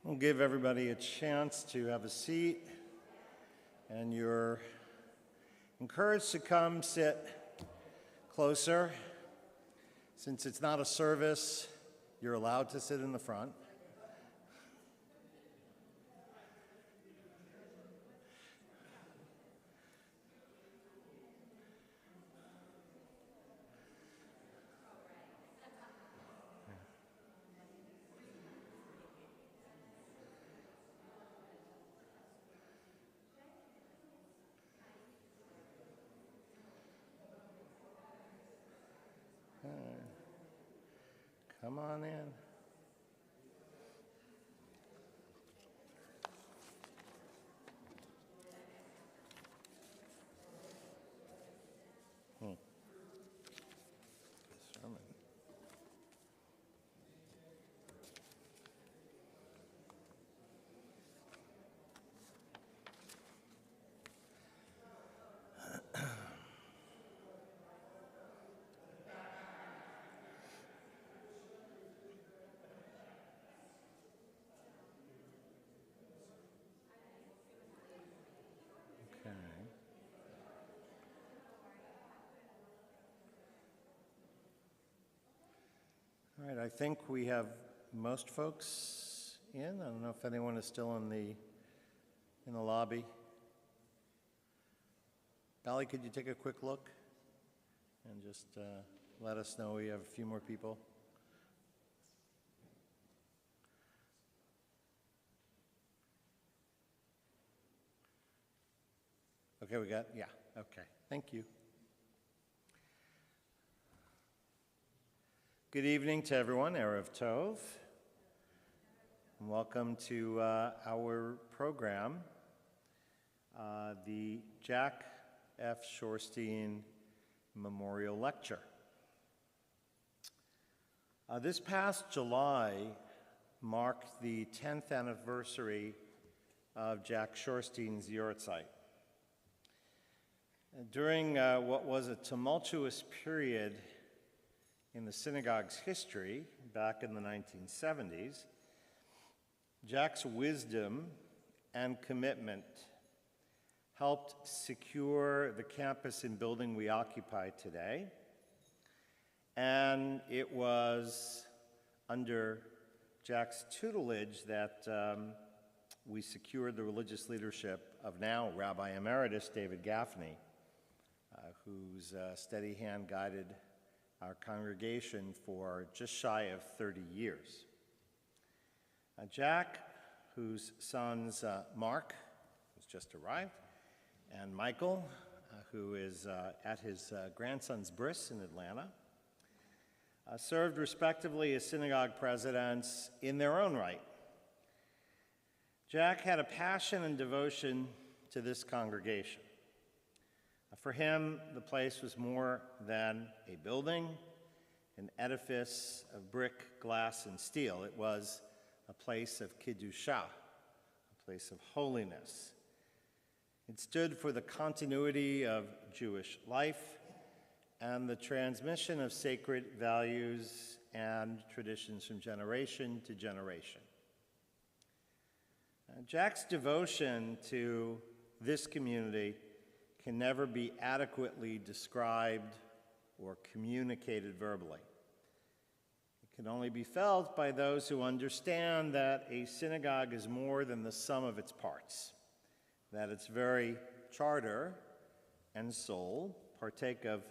We'll give everybody a chance to have a seat, and you're encouraged to come sit closer. Since it's not a service, you're allowed to sit in the front. Come on in. Sermon. All right, I think we have most folks in. I don't know if anyone is still in the lobby. Bally, could you take a quick look and just let us know we have a few more people? Okay, okay, thank you. Good evening to everyone, Erev Tov, and welcome to our program, the Jack F. Shorstein Memorial Lecture. This past July marked the 10th anniversary of Jack Shorstein's Yahrzeit. During what was a tumultuous period in the synagogue's history, back in the 1970s, Jack's wisdom and commitment helped secure the campus and building we occupy today. And it was under Jack's tutelage that we secured the religious leadership of now Rabbi Emeritus David Gaffney, whose steady hand guided our congregation for just shy of 30 years. Jack, whose sons Mark, who's just arrived, and Michael, who is at his grandson's bris in Atlanta, served respectively as synagogue presidents in their own right. Jack had a passion and devotion to this congregation. For him, the place was more than a building, an edifice of brick, glass, and steel. It was a place of Kiddushah, a place of holiness. It stood for the continuity of Jewish life and the transmission of sacred values and traditions from generation to generation. Jack's devotion to this community can never be adequately described or communicated verbally. It can only be felt by those who understand that a synagogue is more than the sum of its parts, that its very charter and soul partake of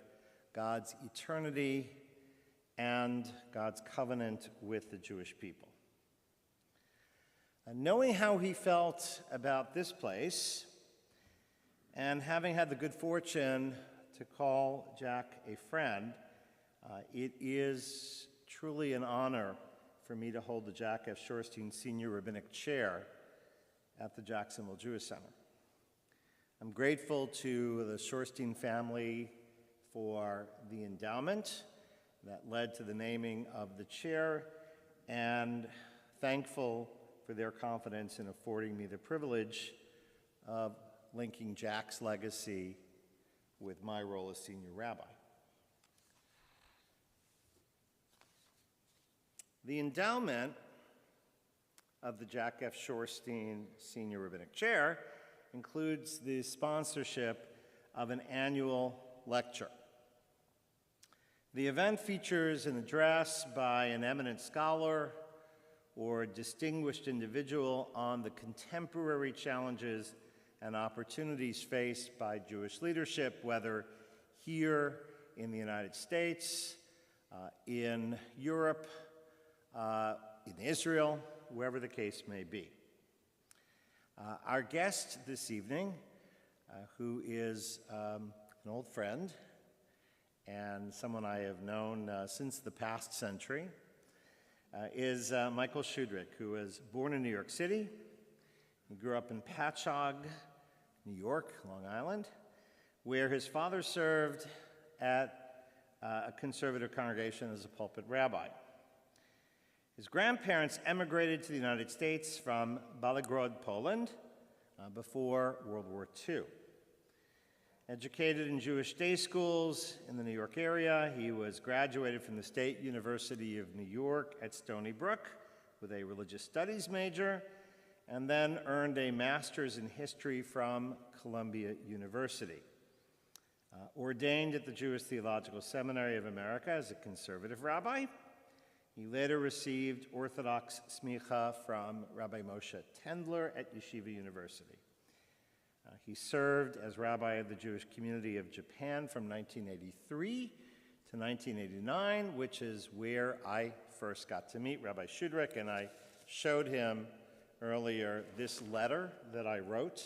God's eternity and God's covenant with the Jewish people. And knowing how he felt about this place, and having had the good fortune to call Jack a friend, it is truly an honor for me to hold the Jack F. Shorstein Senior Rabbinic Chair at the Jacksonville Jewish Center. I'm grateful to the Shorstein family for the endowment that led to the naming of the chair, and thankful for their confidence in affording me the privilege of linking Jack's legacy with my role as senior rabbi. The endowment of the Jack F. Shorstein Senior Rabbinic Chair includes the sponsorship of an annual lecture. The event features an address by an eminent scholar or distinguished individual on the contemporary challenges and opportunities faced by Jewish leadership, whether here in the United States, in Europe, in Israel, wherever the case may be. Our guest this evening, who is an old friend and someone I have known since the past century, is Michael Shudrick, who was born in New York City. He grew up in Patchogue, New York, Long Island, where his father served at a conservative congregation as a pulpit rabbi. His grandparents emigrated to the United States from Belgorod, Poland, before World War II. Educated in Jewish day schools in the New York area, he was graduated from the State University of New York at Stony Brook with a religious studies major, and then earned a master's in history from Columbia University. Ordained at the Jewish Theological Seminary of America as a conservative rabbi, he later received Orthodox smicha from Rabbi Moshe Tendler at Yeshiva University. He served as rabbi of the Jewish community of Japan from 1983 to 1989, which is where I first got to meet Rabbi Shudrick, and I showed him earlier this letter that I wrote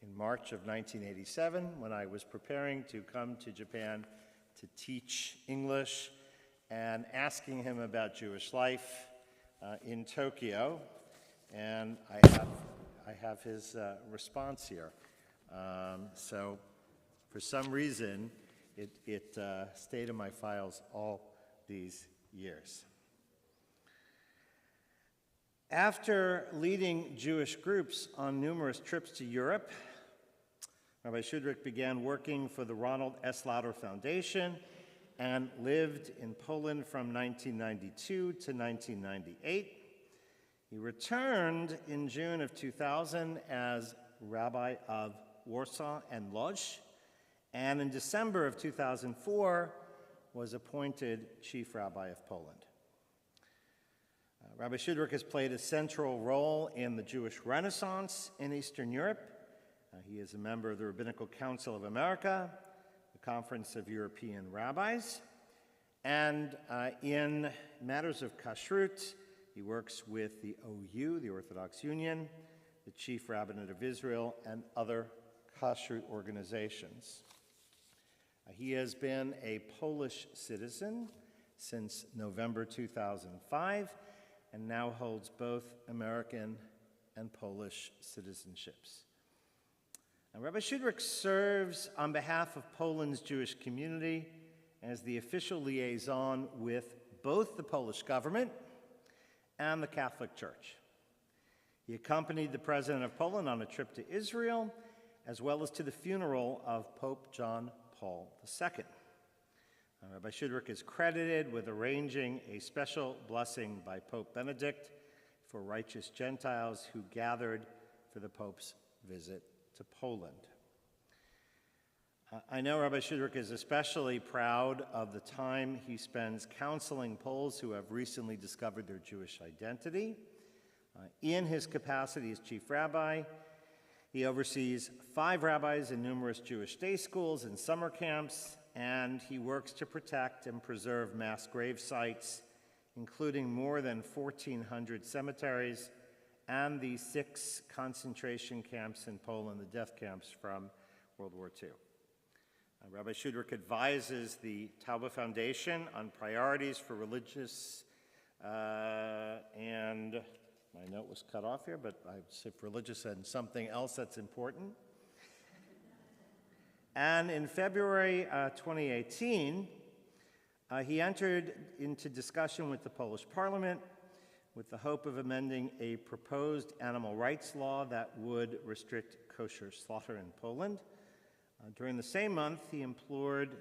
in March of 1987 when I was preparing to come to Japan to teach English and asking him about Jewish life in Tokyo, and I have his response here. So for some reason, it stayed in my files all these years. After leading Jewish groups on numerous trips to Europe, Rabbi Shudrick began working for the Ronald S. Lauder Foundation and lived in Poland from 1992 to 1998. He returned in June of 2000 as rabbi of Warsaw and Lodz, and in December of 2004 was appointed chief rabbi of Poland. Rabbi Shudrick has played a central role in the Jewish Renaissance in Eastern Europe. He is a member of the Rabbinical Council of America, the Conference of European Rabbis, and in matters of kashrut, he works with the OU, the Orthodox Union, the Chief Rabbinate of Israel, and other kashrut organizations. He has been a Polish citizen since November 2005 and now holds both American and Polish citizenships. Rabbi Shudrick serves on behalf of Poland's Jewish community as the official liaison with both the Polish government and the Catholic Church. He accompanied the President of Poland on a trip to Israel, as well as to the funeral of Pope John Paul II. Rabbi Shudrick is credited with arranging a special blessing by Pope Benedict for righteous Gentiles who gathered for the Pope's visit to Poland. I know Rabbi Shudrick is especially proud of the time he spends counseling Poles who have recently discovered their Jewish identity. In his capacity as chief rabbi, he oversees 5 rabbis in numerous Jewish day schools and summer camps, and he works to protect and preserve mass grave sites, including more than 1,400 cemeteries and the 6 concentration camps in Poland, the death camps from World War II. Rabbi Shudrick advises the Tauba Foundation on priorities for religious, and my note was cut off here, but I said religious and something else that's important. And in February 2018, he entered into discussion with the Polish Parliament with the hope of amending a proposed animal rights law that would restrict kosher slaughter in Poland. During the same month, he implored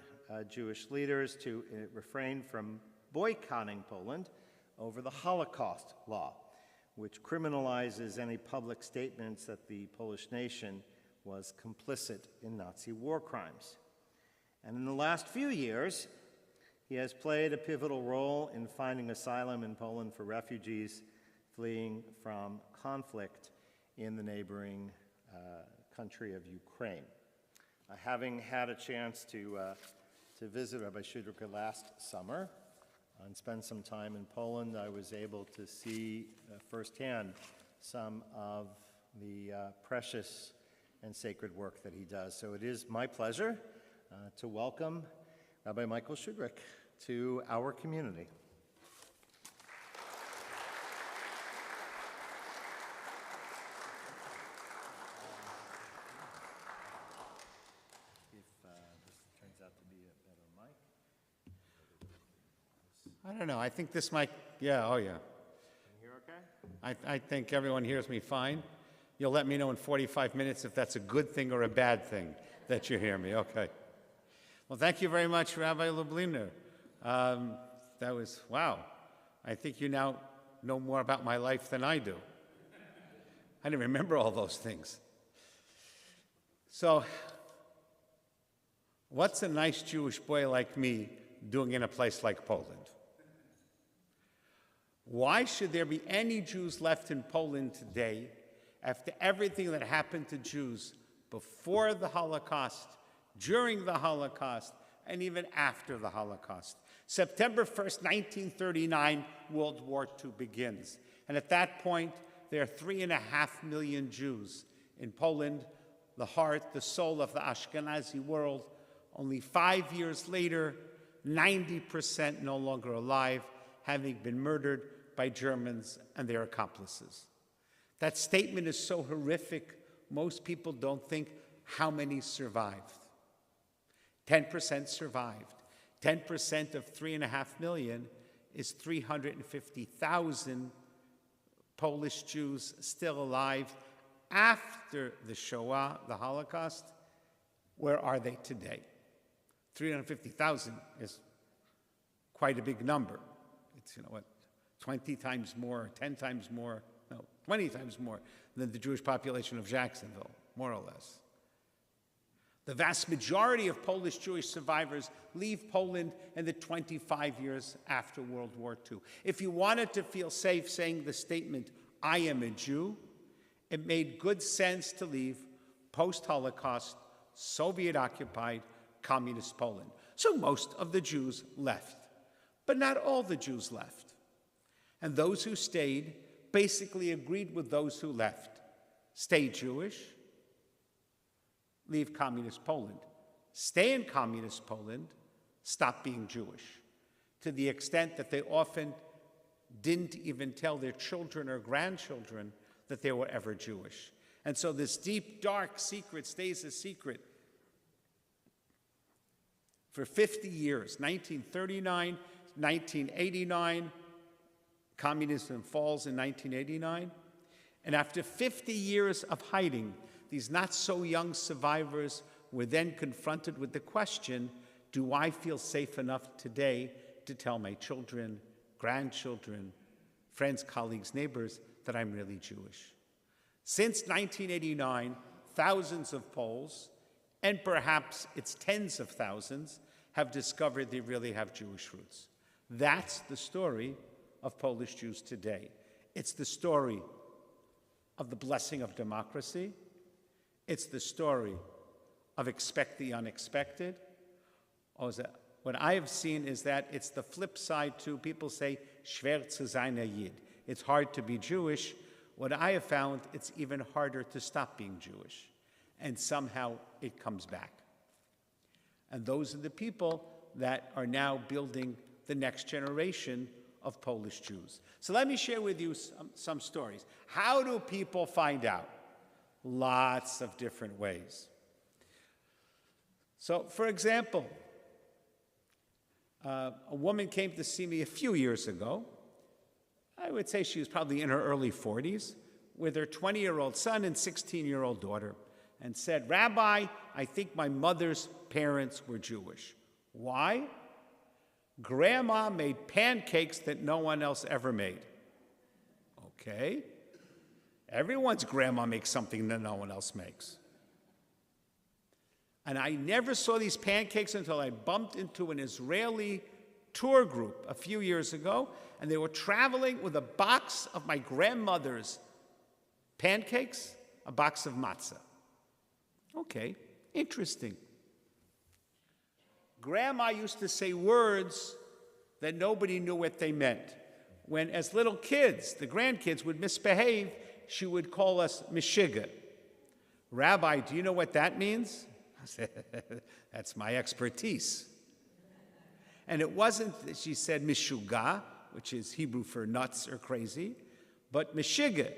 Jewish leaders to refrain from boycotting Poland over the Holocaust law, which criminalizes any public statements that the Polish nation was complicit in Nazi war crimes. And in the last few years, he has played a pivotal role in finding asylum in Poland for refugees fleeing from conflict in the neighboring country of Ukraine. Having had a chance to visit Rabbi Shudrika last summer and spend some time in Poland, I was able to see firsthand some of the precious and sacred work that he does. So it is my pleasure to welcome Rabbi Michael Shudrik to our community. If this turns out to be a better mic. I don't know. I think this mic, yeah, oh yeah. Can you hear okay? I think everyone hears me fine. You'll let me know in 45 minutes if that's a good thing or a bad thing that you hear me. Okay. Well, thank you very much, Rabbi Lubliner. That was, wow. I think you now know more about my life than I do. I didn't remember all those things. So, what's a nice Jewish boy like me doing in a place like Poland? Why should there be any Jews left in Poland today after everything that happened to Jews before the Holocaust, during the Holocaust, and even after the Holocaust? September 1st, 1939, World War II begins. And at that point, there are 3.5 million Jews in Poland, the heart, the soul of the Ashkenazi world. Only 5 years later, 90% no longer alive, having been murdered by Germans and their accomplices. That statement is so horrific, most people don't think how many survived. 10% survived. 10% of 3.5 million is 350,000 Polish Jews still alive after the Shoah, the Holocaust. Where are they today? 350,000 is quite a big number. It's, 20 times more, 10 times more, no, 20 times more than the Jewish population of Jacksonville, more or less. The vast majority of Polish Jewish survivors leave Poland in the 25 years after World War II. If you wanted to feel safe saying the statement, "I am a Jew," it made good sense to leave post-Holocaust, Soviet-occupied, communist Poland. So most of the Jews left, but not all the Jews left. And those who stayed basically agreed with those who left. Stay Jewish, leave communist Poland. Stay in communist Poland, stop being Jewish, to the extent that they often didn't even tell their children or grandchildren that they were ever Jewish. And so this deep, dark secret stays a secret for 50 years, 1939, 1989, communism falls in 1989, and after 50 years of hiding, these not-so-young survivors were then confronted with the question, do I feel safe enough today to tell my children, grandchildren, friends, colleagues, neighbors that I'm really Jewish? Since 1989, thousands of Poles, and perhaps it's tens of thousands, have discovered they really have Jewish roots. That's the story of Polish Jews today. It's the story of the blessing of democracy. It's the story of expect the unexpected. What I have seen is that it's the flip side to people say, schwer zu sein a Yid. It's hard to be Jewish. What I have found, it's even harder to stop being Jewish. And somehow it comes back. And those are the people that are now building the next generation of Polish Jews. So let me share with you some stories. How do people find out? Lots of different ways. So, for example, a woman came to see me a few years ago. I would say she was probably in her early 40s, with her 20-year-old son and 16-year-old daughter, and said, "Rabbi, I think my mother's parents were Jewish." Why? Grandma made pancakes that no one else ever made. Okay. Everyone's grandma makes something that no one else makes. And I never saw these pancakes until I bumped into an Israeli tour group a few years ago, and they were traveling with a box of my grandmother's pancakes, a box of matzah. Okay, interesting. Grandma used to say words that nobody knew what they meant. When, as little kids, the grandkids would misbehave, she would call us mishiga. "Rabbi, do you know what that means?" I said, "That's my expertise." And it wasn't that she said mishuga, which is Hebrew for nuts or crazy, but mishiga,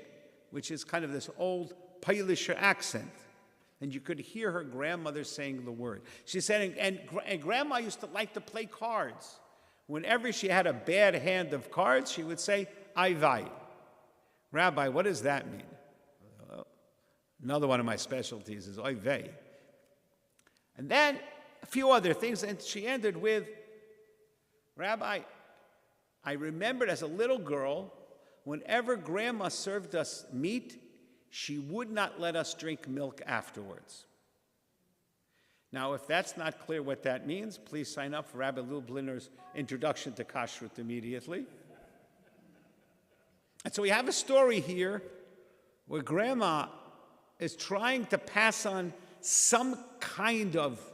which is kind of this old Polish accent. And you could hear her grandmother saying the word. She said, and Grandma used to like to play cards. Whenever she had a bad hand of cards, she would say, "Ai vai." "Rabbi, what does that mean?" Well, another one of my specialties is "Ai vai." And then a few other things, and she ended with, "Rabbi, I remembered as a little girl, whenever Grandma served us meat, she would not let us drink milk afterwards." Now, if that's not clear what that means, please sign up for Rabbi Lublinner's Introduction to Kashrut immediately. And so we have a story here where Grandma is trying to pass on some kind of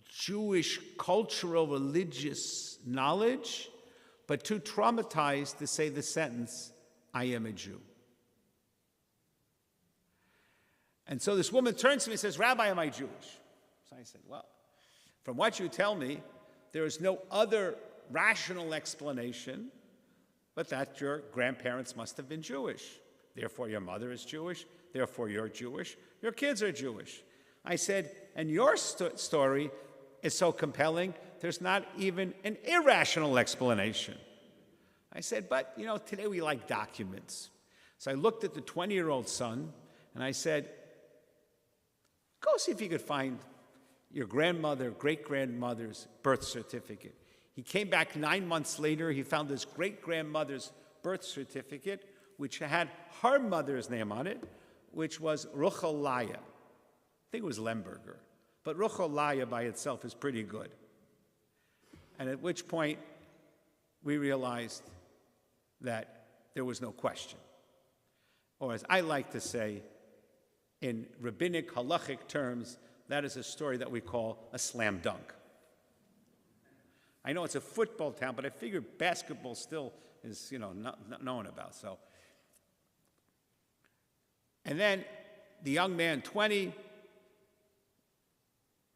Jewish cultural, religious knowledge, but too traumatized to say the sentence, "I am a Jew." And so this woman turns to me and says, "Rabbi, am I Jewish?" So I said, "Well, from what you tell me, there is no other rational explanation but that your grandparents must have been Jewish. Therefore, your mother is Jewish. Therefore, you're Jewish. Your kids are Jewish." I said, "And your story is so compelling, there's not even an irrational explanation." I said, "But, today we like documents." So I looked at the 20-year-old son, and I said, "Go see if you could find your grandmother, great-grandmother's birth certificate." He came back 9 months later. He found his great-grandmother's birth certificate, which had her mother's name on it, which was Ruchalaya. I think it was Lemberger. But Ruchalaya by itself is pretty good. And at which point, we realized that there was no question. Or as I like to say, in rabbinic halachic terms, that is a story that we call a slam dunk. I know it's a football town, but I figure basketball still is, not known about. So, and then the young man, 20,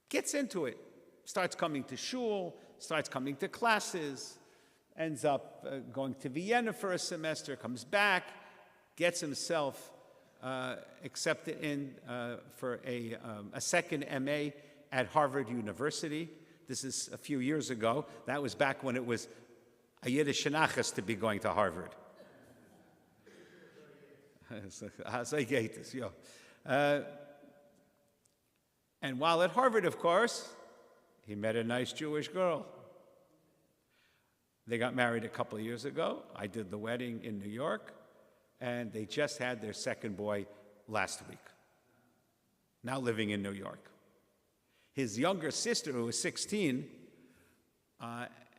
gets into it, starts coming to shul, starts coming to classes, ends up going to Vienna for a semester, comes back, gets himself accepted in for a second MA at Harvard University. This is a few years ago. That was back when it was a Yiddish shenachas to be going to Harvard. And while at Harvard, of course, he met a nice Jewish girl. They got married a couple of years ago. I did the wedding in New York, and they just had their second boy last week, now living in New York. His younger sister, who was 16,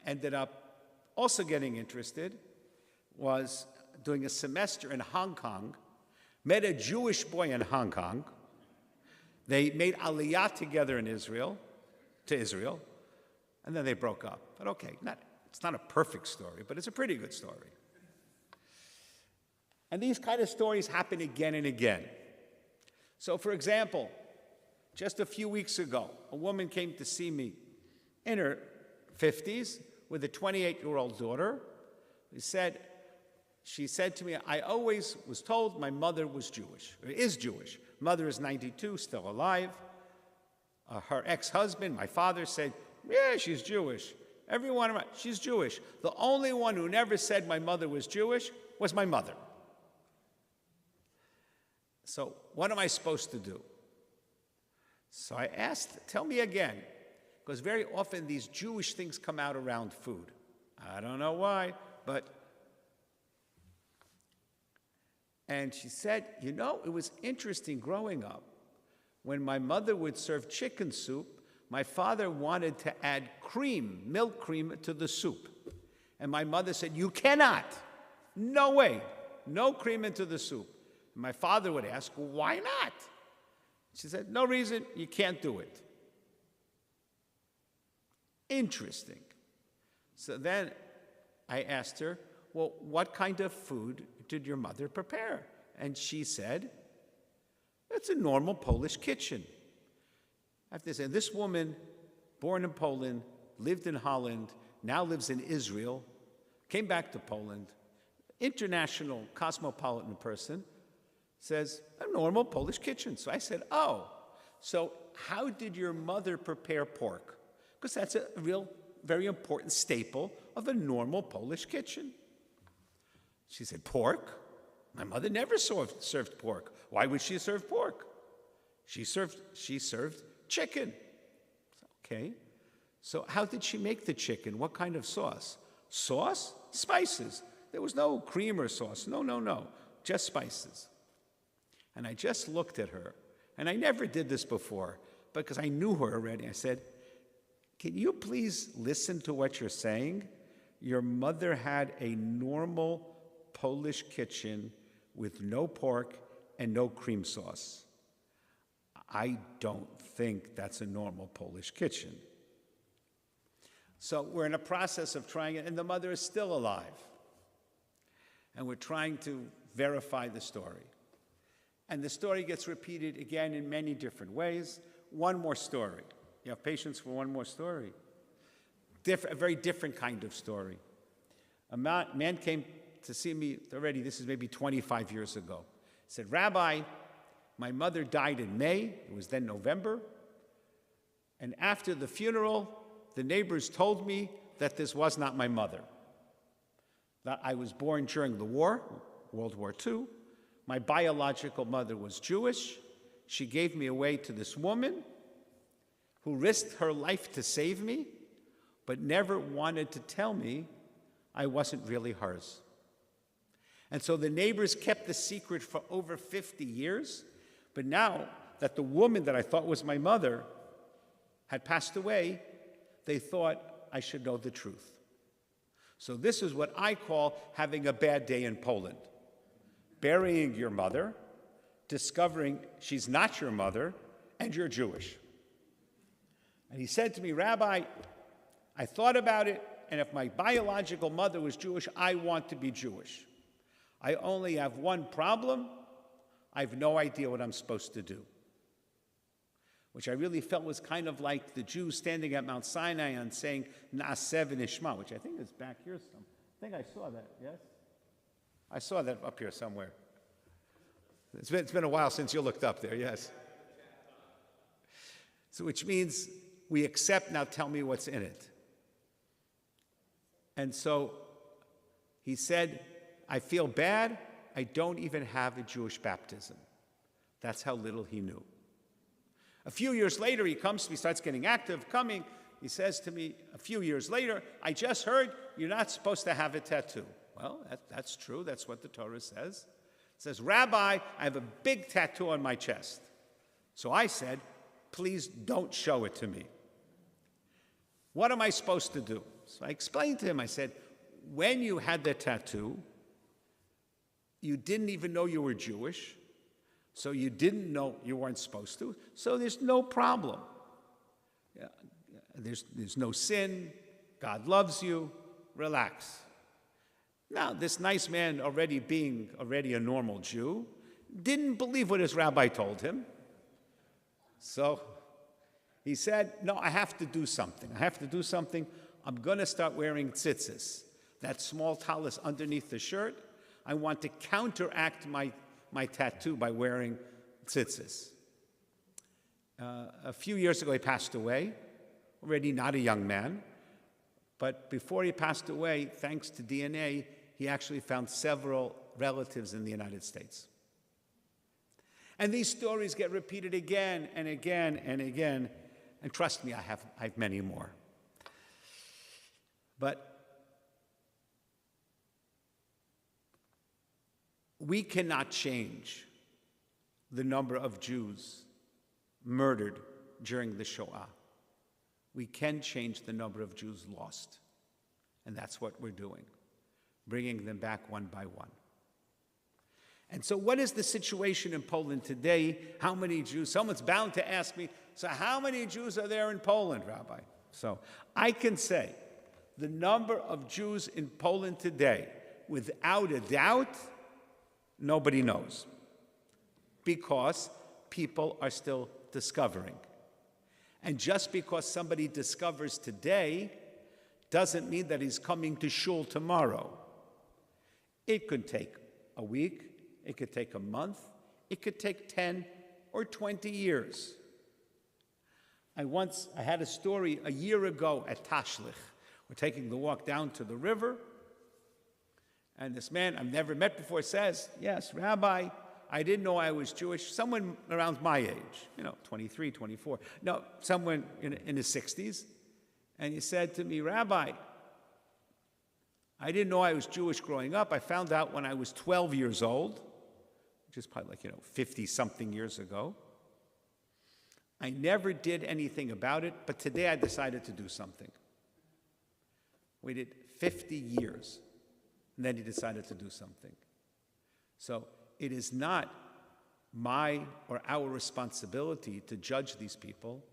ended up also getting interested, was doing a semester in Hong Kong, met a Jewish boy in Hong Kong. They made aliyah together in Israel, and then they broke up. But okay, it's not a perfect story, but it's a pretty good story. And these kind of stories happen again and again. So, for example, just a few weeks ago, a woman came to see me in her 50s with a 28-year-old daughter. She said to me, "I always was told my mother was Jewish, or is Jewish. Mother is 92, still alive. Her ex-husband, my father, said, yeah, she's Jewish. Everyone around, she's Jewish. The only one who never said my mother was Jewish was my mother. So what am I supposed to do? So I asked, tell me again, because very often these Jewish things come out around food. I don't know why, but... And she said, you know, it was interesting growing up. When my mother would serve chicken soup, my father wanted to add cream, milk cream, to the soup. And my mother said, you cannot. No way. No cream into the soup. And my father would ask, well, why not? She said, no reason, you can't do it. Interesting. So then I asked her, well, what kind of food did your mother prepare? And she said, it's a normal Polish kitchen. I have to say, this woman, born in Poland, lived in Holland, now lives in Israel, came back to Poland, international cosmopolitan person, says, a normal Polish kitchen. So I said, oh, so how did your mother prepare pork? Because that's a real, very important staple of a normal Polish kitchen. She said, pork? My mother never served pork. Why would she serve pork? She served chicken. Okay. So how did she make the chicken? What kind of sauce? Sauce? Spices. There was no cream or sauce. No. Just spices. And I just looked at her, and I never did this before, because I knew her already. I said, can you please listen to what you're saying? Your mother had a normal Polish kitchen with no pork and no cream sauce. I don't think that's a normal Polish kitchen. So we're in a process of trying it, and the mother is still alive. And we're trying to verify the story. And the story gets repeated again in many different ways. One more story. You have patience for one more story? A very different kind of story. A man came to see me already, this is maybe 25 years ago. He said, Rabbi, my mother died in May, it was then November, and after the funeral, the neighbors told me that this was not my mother. That I was born during the war, World War II. My biological mother was Jewish. She gave me away to this woman who risked her life to save me, but never wanted to tell me I wasn't really hers. And so the neighbors kept the secret for over 50 years, but now that the woman that I thought was my mother had passed away, they thought I should know the truth. So this is what I call having a bad day in Poland. Burying your mother, discovering she's not your mother, and you're Jewish. And he said to me, Rabbi, I thought about it, and if my biological mother was Jewish, I want to be Jewish. I only have one problem. I have no idea what I'm supposed to do. Which I really felt was kind of like the Jews standing at Mount Sinai and saying, Na'aseh v'nishma, which I think is back here some. I think I saw that, yes? I saw that up here somewhere. It's been a while since you looked up there, yes. So which means we accept, now tell me what's in it. And so he said, I feel bad, I don't even have a Jewish baptism. That's how little he knew. A few years later, he comes to me, starts getting active, coming. He says to me, a few years later, I just heard you're not supposed to have a tattoo. Well, that's true. That's what the Torah says. It says, Rabbi, I have a big tattoo on my chest. So I said, please don't show it to me. What am I supposed to do? So I explained to him, I said, when you had the tattoo, you didn't even know you were Jewish. So you didn't know you weren't supposed to. So there's no problem. Yeah, there's no sin. God loves you. Relax. Now, this nice man, being a normal Jew, didn't believe what his rabbi told him. So he said, no, I have to do something. I'm going to start wearing tzitzis, that small tallis underneath the shirt. I want to counteract my tattoo by wearing tzitzis. A few years ago, he passed away, already not a young man, But before he passed away, thanks to DNA, he actually found several relatives in the United States. And these stories get repeated again and again and again. And trust me, I have many more. But we cannot change the number of Jews murdered during the Shoah. We can change the number of Jews lost. And that's what we're doing, bringing them back one by one. And so what is the situation in Poland today? How many Jews? Someone's bound to ask me, so how many Jews are there in Poland, Rabbi? So I can say the number of Jews in Poland today, without a doubt, nobody knows, because people are still discovering. And just because somebody discovers today doesn't mean that he's coming to shul tomorrow. It could take a week, it could take a month, it could take 10 or 20 years. I had a story a year ago at Tashlich. We're taking the walk down to the river, and this man I've never met before says, yes, Rabbi, I didn't know I was Jewish. Someone around my age, 23, 24. No, someone in his 60s. And he said to me, Rabbi, I didn't know I was Jewish growing up. I found out when I was 12 years old, which is probably 50-something years ago. I never did anything about it, but today I decided to do something. Waited 50 years, and then he decided to do something. So it is not my or our responsibility to judge these people.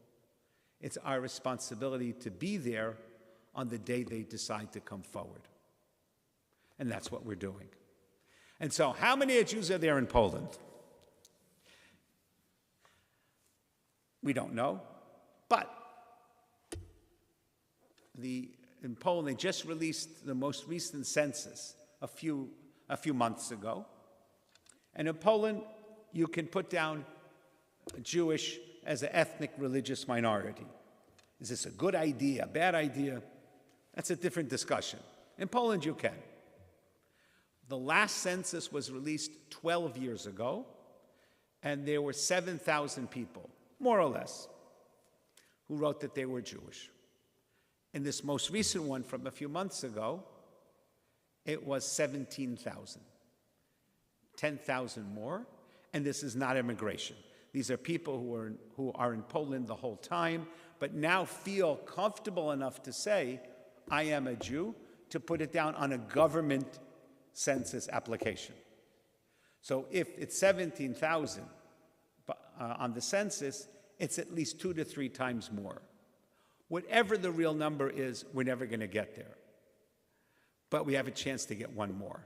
It's our responsibility to be there on the day they decide to come forward. And that's what we're doing. And so, how many Jews are there in Poland? We don't know, but in Poland, they just released the most recent census a few months ago. And in Poland, you can put down Jewish as an ethnic religious minority. Is this a good idea, a bad idea? That's a different discussion. In Poland, you can. The last census was released 12 years ago, and there were 7,000 people, more or less, who wrote that they were Jewish. In this most recent one from a few months ago, it was 17,000. 10,000 more, and this is not immigration. These are people who are in Poland the whole time, but now feel comfortable enough to say, I am a Jew, to put it down on a government census application. So if it's 17,000 on the census, it's at least 2 to 3 times more. Whatever the real number is, we're never going to get there. But we have a chance to get one more.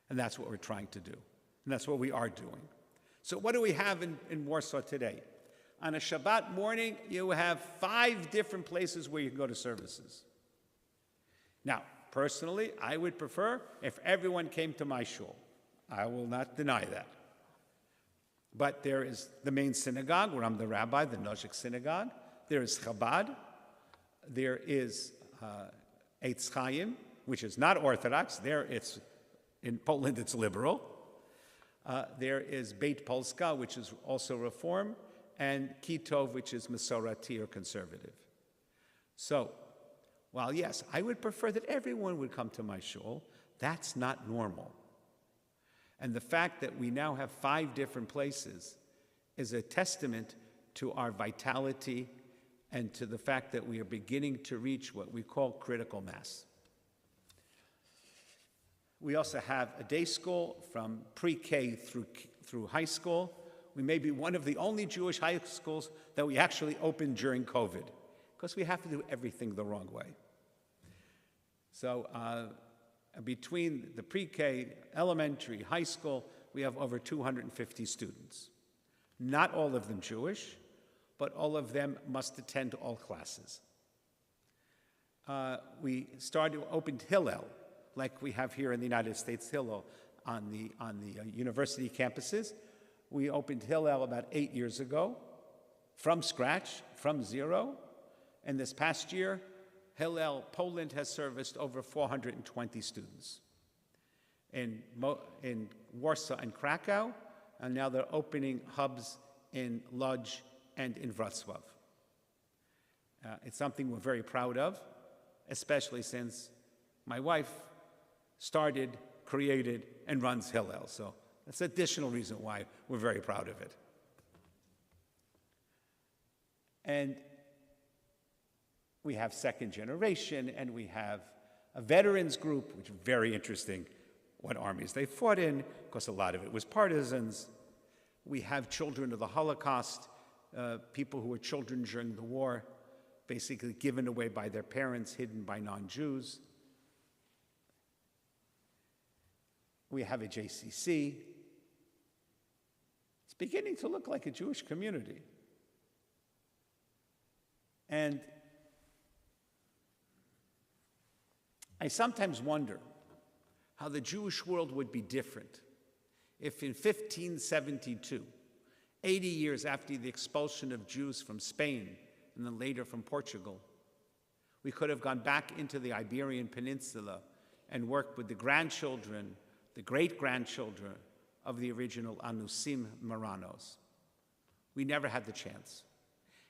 And that's what we're trying to do. And that's what we are doing. So what do we have in Warsaw today? On a Shabbat morning, you have 5 different places where you can go to services. Now, personally, I would prefer if everyone came to my shul. I will not deny that. But there is the main synagogue, where I'm the rabbi, the Nozik synagogue. There is Chabad. There is Eitz Chaim, which is not Orthodox. In Poland, it's liberal. There is Beit Polska, which is also Reform, and Kitov, which is Masorati or conservative. So, while yes, I would prefer that everyone would come to my shul, that's not normal. And the fact that we now have 5 different places is a testament to our vitality and to the fact that we are beginning to reach what we call critical mass. We also have a day school from pre-K through high school. We may be one of the only Jewish high schools that we actually opened during COVID, because we have to do everything the wrong way. So between the pre-K, elementary, high school, we have over 250 students. Not all of them Jewish, but all of them must attend all classes. We opened Hillel, like we have here in the United States, Hillel, on the university campuses. We opened Hillel about 8 years ago, from scratch, from zero. And this past year, Hillel Poland has serviced over 420 students in Warsaw and Krakow, and now they're opening hubs in Lodz and in Wrocław. It's something we're very proud of, especially since my wife started, created, and runs Hillel. So that's an additional reason why we're very proud of it. And we have second generation, and we have a veterans group, which is very interesting, what armies they fought in, because a lot of it was partisans. We have children of the Holocaust, people who were children during the war, basically given away by their parents, hidden by non-Jews. We have a JCC. It's beginning to look like a Jewish community. And I sometimes wonder how the Jewish world would be different if in 1572, 80 years after the expulsion of Jews from Spain and then later from Portugal, we could have gone back into the Iberian Peninsula and worked with the grandchildren, the great-grandchildren of the original Anusim Marranos. We never had the chance.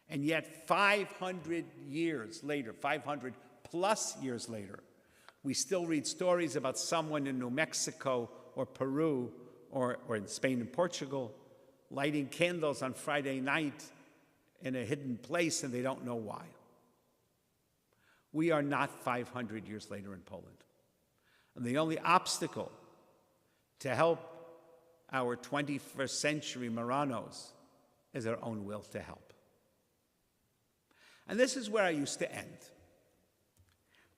And yet 500 years later, 500 plus years later, we still read stories about someone in New Mexico or Peru or in Spain and Portugal lighting candles on Friday night in a hidden place, and they don't know why. We are not 500 years later in Poland. And the only obstacle to help our 21st century Marranos is our own will to help. And this is where I used to end.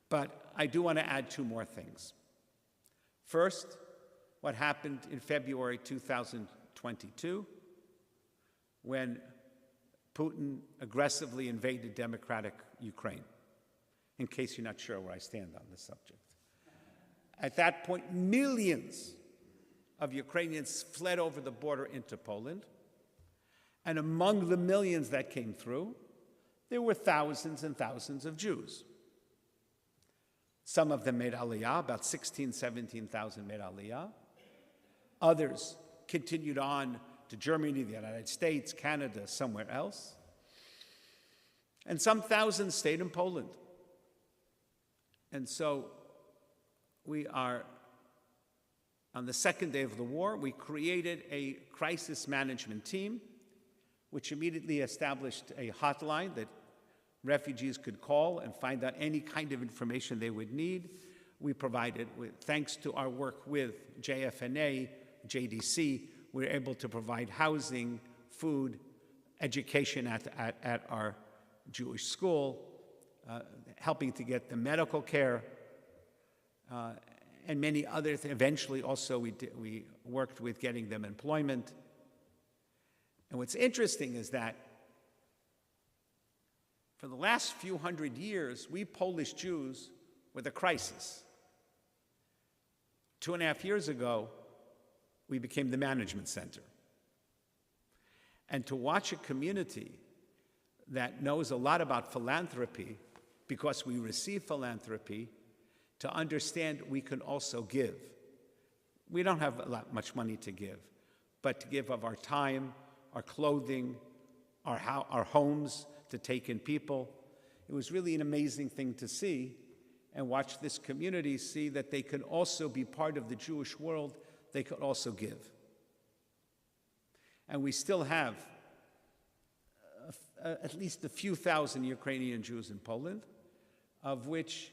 But I do want to add two more things. First, what happened in February 2022 when Putin aggressively invaded democratic Ukraine, in case you're not sure where I stand on this subject. At that point, millions of Ukrainians fled over the border into Poland, and among the millions that came through, there were thousands and thousands of Jews. Some of them made Aliyah, about 16,000, 17,000 made Aliyah. Others continued on to Germany, the United States, Canada, somewhere else. And some thousands stayed in Poland. And so we are, on the second day of the war, we created a crisis management team, which immediately established a hotline that refugees could call and find out any kind of information they would need. We provided, thanks to our work with JFNA, JDC, we were able to provide housing, food, education at our Jewish school, helping to get the medical care, and many other things. Eventually, also, we worked with getting them employment. And what's interesting is that for the last few hundred years, we Polish Jews were the crisis. 2.5 years ago, we became the management center. And to watch a community that knows a lot about philanthropy, because we receive philanthropy, to understand we can also give. We don't have much money to give, but to give of our time, our clothing, our homes, to take in people. It was really an amazing thing to see and watch this community see that they can also be part of the Jewish world, they could also give. And we still have at least a few thousand Ukrainian Jews in Poland, of which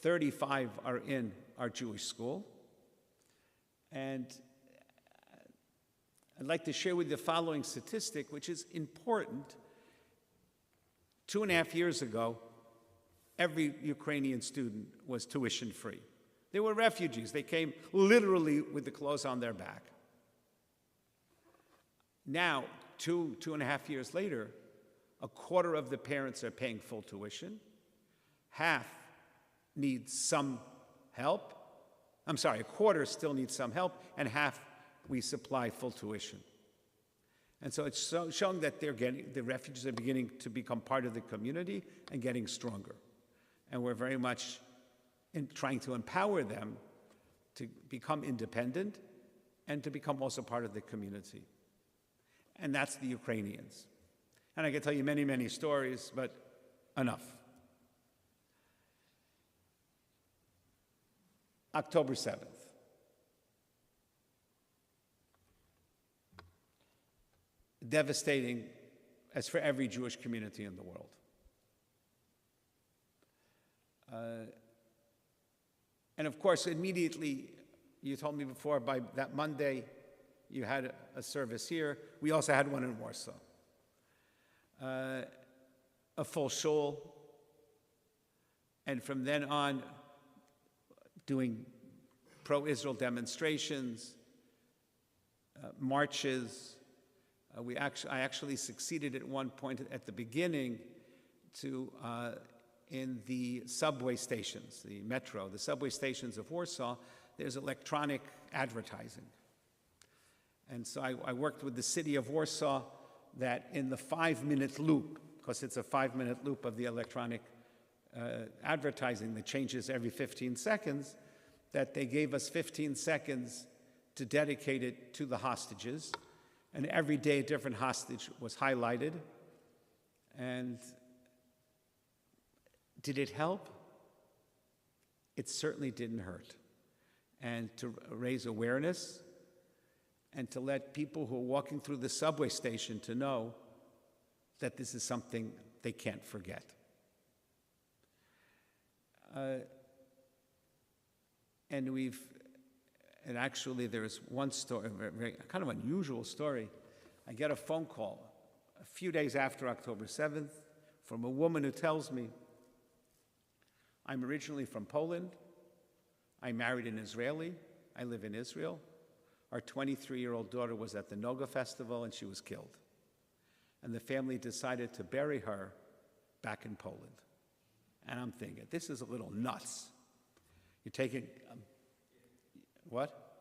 35 are in our Jewish school. And I'd like to share with you the following statistic, which is important. 2.5 years ago, every Ukrainian student was tuition-free. They were refugees. They came literally with the clothes on their back. Now, 2.5 years later, a quarter of the parents are paying full tuition. Half need some help. I'm sorry, a quarter still needs some help, and half we supply full tuition. And so it's showing that the refugees are beginning to become part of the community and getting stronger. And we're very much trying to empower them to become independent and to become also part of the community. And that's the Ukrainians. And I can tell you many, many stories, but enough. October 7th. Devastating as for every Jewish community in the world. And of course, immediately, you told me before, by that Monday, you had a service here. We also had one in Warsaw. A full shul. And from then on, doing pro-Israel demonstrations, marches. I actually succeeded at one point at the beginning to, in the subway stations, the metro, the subway stations of Warsaw, there's electronic advertising. And so I worked with the city of Warsaw that in the 5-minute loop, because it's a 5-minute loop of the electronic advertising that changes every 15 seconds, that they gave us 15 seconds to dedicate it to the hostages. And every day a different hostage was highlighted. And did it help? It certainly didn't hurt. And to raise awareness and to let people who are walking through the subway station to know that this is something they can't forget. And actually there's one story, a very kind of unusual story. I get a phone call a few days after October 7th from a woman who tells me, I'm originally from Poland. I married an Israeli. I live in Israel. Our 23-year-old daughter was at the Noga festival and she was killed. And the family decided to bury her back in Poland. And I'm thinking, this is a little nuts. You're taking, what?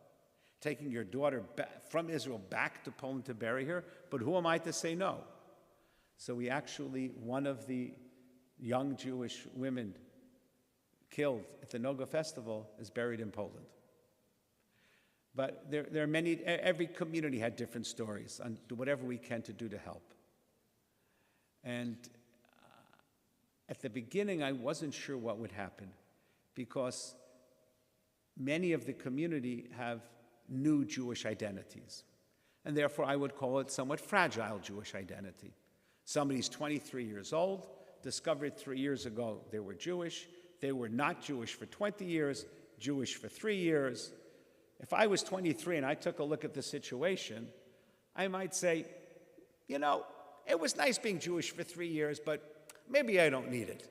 Taking your daughter from Israel back to Poland to bury her? But who am I to say no? So we actually, one of the young Jewish women killed at the Noga festival is buried in Poland. But there are many, every community had different stories, and do whatever we can to do to help. And at the beginning, I wasn't sure what would happen because many of the community have new Jewish identities. And therefore, I would call it somewhat fragile Jewish identity. Somebody's 23 years old, discovered 3 years ago they were Jewish. They were not Jewish for 20 years, Jewish for 3 years. If I was 23 and I took a look at the situation, I might say, you know, it was nice being Jewish for 3 years, but maybe I don't need it.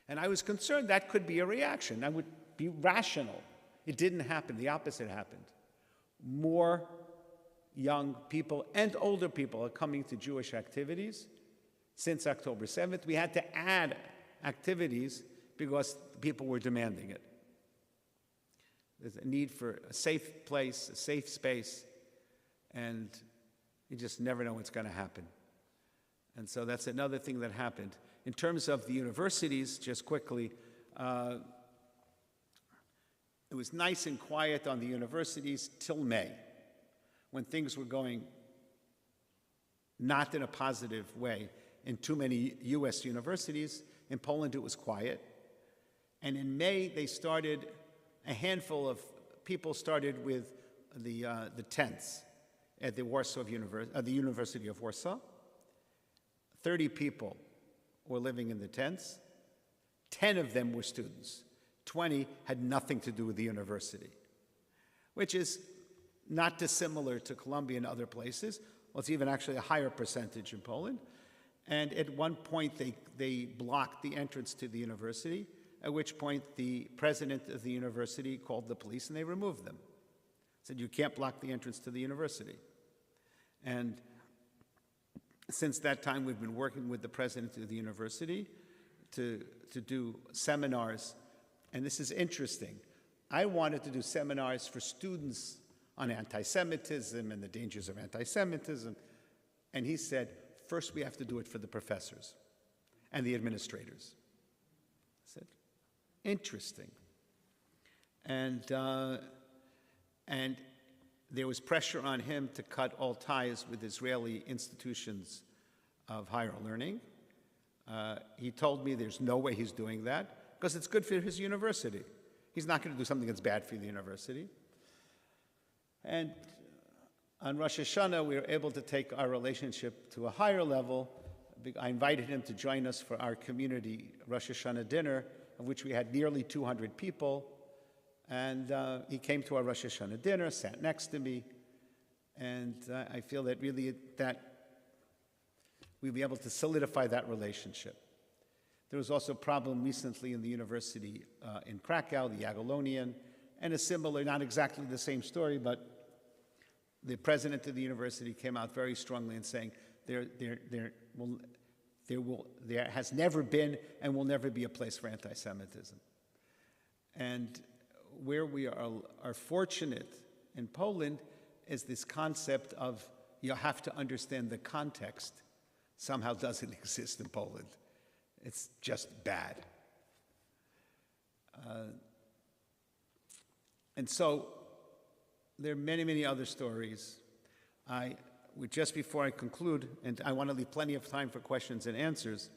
And I was concerned that could be a reaction. I would be rational. It didn't happen. The opposite happened. More young people and older people are coming to Jewish activities. Since October 7th, we had to add activities because people were demanding it. There's a need for a safe place, a safe space, and you just never know what's going to happen. And so that's another thing that happened. In terms of the universities, just quickly, it was nice and quiet on the universities till May, when things were going not in a positive way in too many US universities. In Poland, it was quiet. And in May, they started, a handful of people started with the tents at the the University of Warsaw. 30 people were living in the tents. 10 of them were students. 20 had nothing to do with the university, which is not dissimilar to Colombia and other places. Well, it's even actually a higher percentage in Poland. And at one point, they blocked the entrance to the university, at which point the president of the university called the police and they removed them. Said, you can't block the entrance to the university. And since that time, we've been working with the president of the university to do seminars. And this is interesting. I wanted to do seminars for students on anti-Semitism and the dangers of anti-Semitism. And he said, first we have to do it for the professors and the administrators. said, interesting. And there was pressure on him to cut all ties with Israeli institutions of higher learning. He told me there's no way he's doing that because it's good for his university. He's not going to do something that's bad for the university. And on Rosh Hashanah, we were able to take our relationship to a higher level. I invited him to join us for our community Rosh Hashanah dinner, of which we had nearly 200 people. And he came to our Rosh Hashanah dinner, sat next to me, and I feel that really that we'll be able to solidify that relationship. There was also a problem recently in the university in Krakow, the Jagiellonian, and a similar, not exactly the same story, but the president of the university came out very strongly in saying there has never been and will never be a place for anti-Semitism. And where we are fortunate in Poland is this concept of you have to understand the context somehow doesn't exist in Poland. It's just bad. And so there are many, many other stories. Just before I conclude, and I want to leave plenty of time for questions and answers,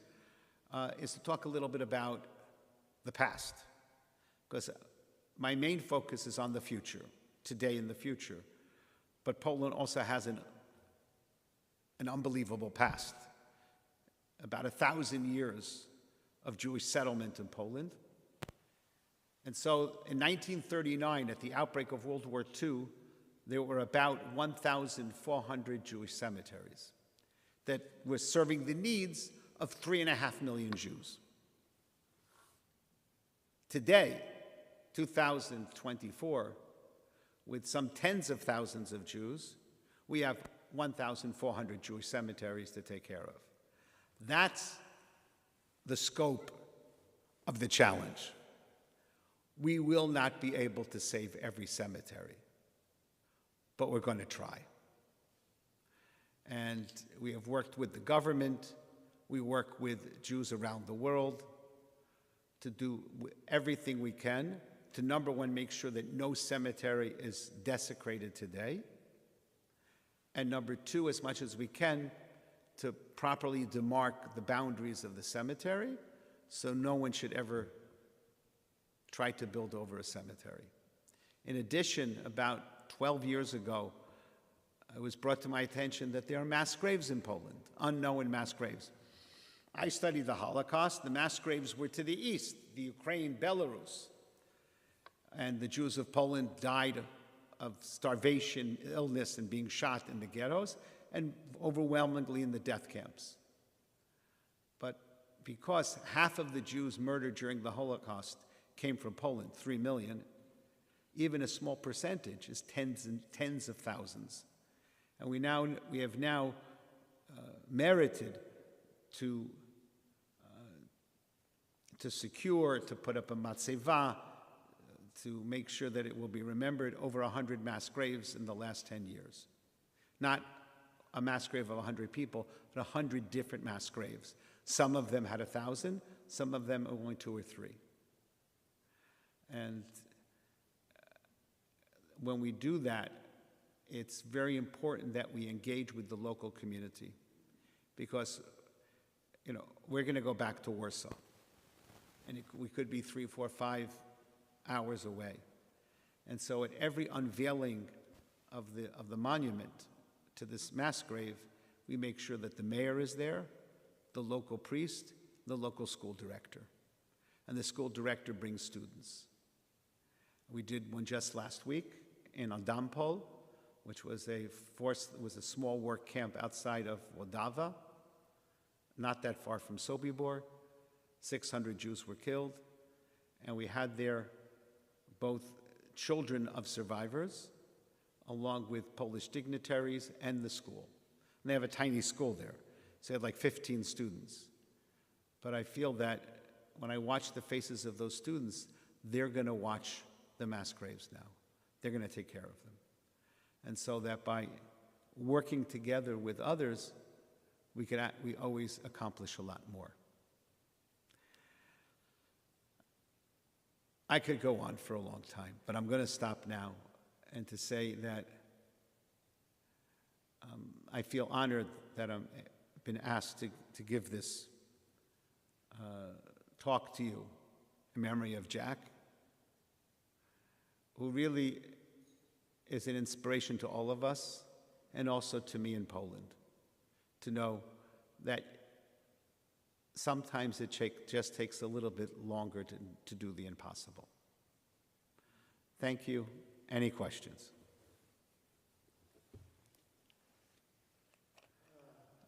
is to talk a little bit about the past. Because my main focus is on the future, today and the future. But Poland also has an unbelievable past. About 1,000 years of Jewish settlement in Poland. And so in 1939, at the outbreak of World War II, there were about 1,400 Jewish cemeteries that were serving the needs of 3.5 million Jews. Today, 2024, with some tens of thousands of Jews, we have 1,400 Jewish cemeteries to take care of. That's the scope of the challenge. We will not be able to save every cemetery, but we're going to try. And we have worked with the government, we work with Jews around the world to do everything we can to, number one, make sure that no cemetery is desecrated today, and number two, as much as we can, to properly demark the boundaries of the cemetery so no one should ever try to build over a cemetery. In addition, about 12 years ago, it was brought to my attention that there are mass graves in Poland, unknown mass graves. I studied the Holocaust. The mass graves were to the east, the Ukraine, Belarus. And the Jews of Poland died of starvation, illness, and being shot in the ghettos, and overwhelmingly in the death camps. But because half of the Jews murdered during the Holocaust came from Poland, 3 million, even a small percentage is tens of thousands. And we have now merited to secure, to put up a matzeva, to make sure that it will be remembered, over 100 mass graves in the last 10 years. Not a mass grave of 100 people, but 100 different mass graves. Some of them had 1,000, some of them only 2 or 3. And when we do that, it's very important that we engage with the local community, because, we're going to go back to Warsaw, and we could be 3, 4, 5 hours away. And so at every unveiling of the monument to this mass grave, we make sure that the mayor is there, the local priest, the local school director. And the school director brings students. We did one just last week in Adampol, which was a small work camp outside of Włodawa, not that far from Sobibor. 600 Jews were killed, and we had there both children of survivors, along with Polish dignitaries and the school. And they have a tiny school there, so they had like 15 students. But I feel that when I watch the faces of those students, they're going to watch the mass graves now. They're going to take care of them. And so that by working together with others, we always accomplish a lot more. I could go on for a long time, but I'm going to stop now and to say that I feel honored that I've been asked to give this talk to you in memory of Jack, who really is an inspiration to all of us and also to me in Poland, to know that sometimes it just takes a little bit longer to do the impossible. Thank you. Any questions?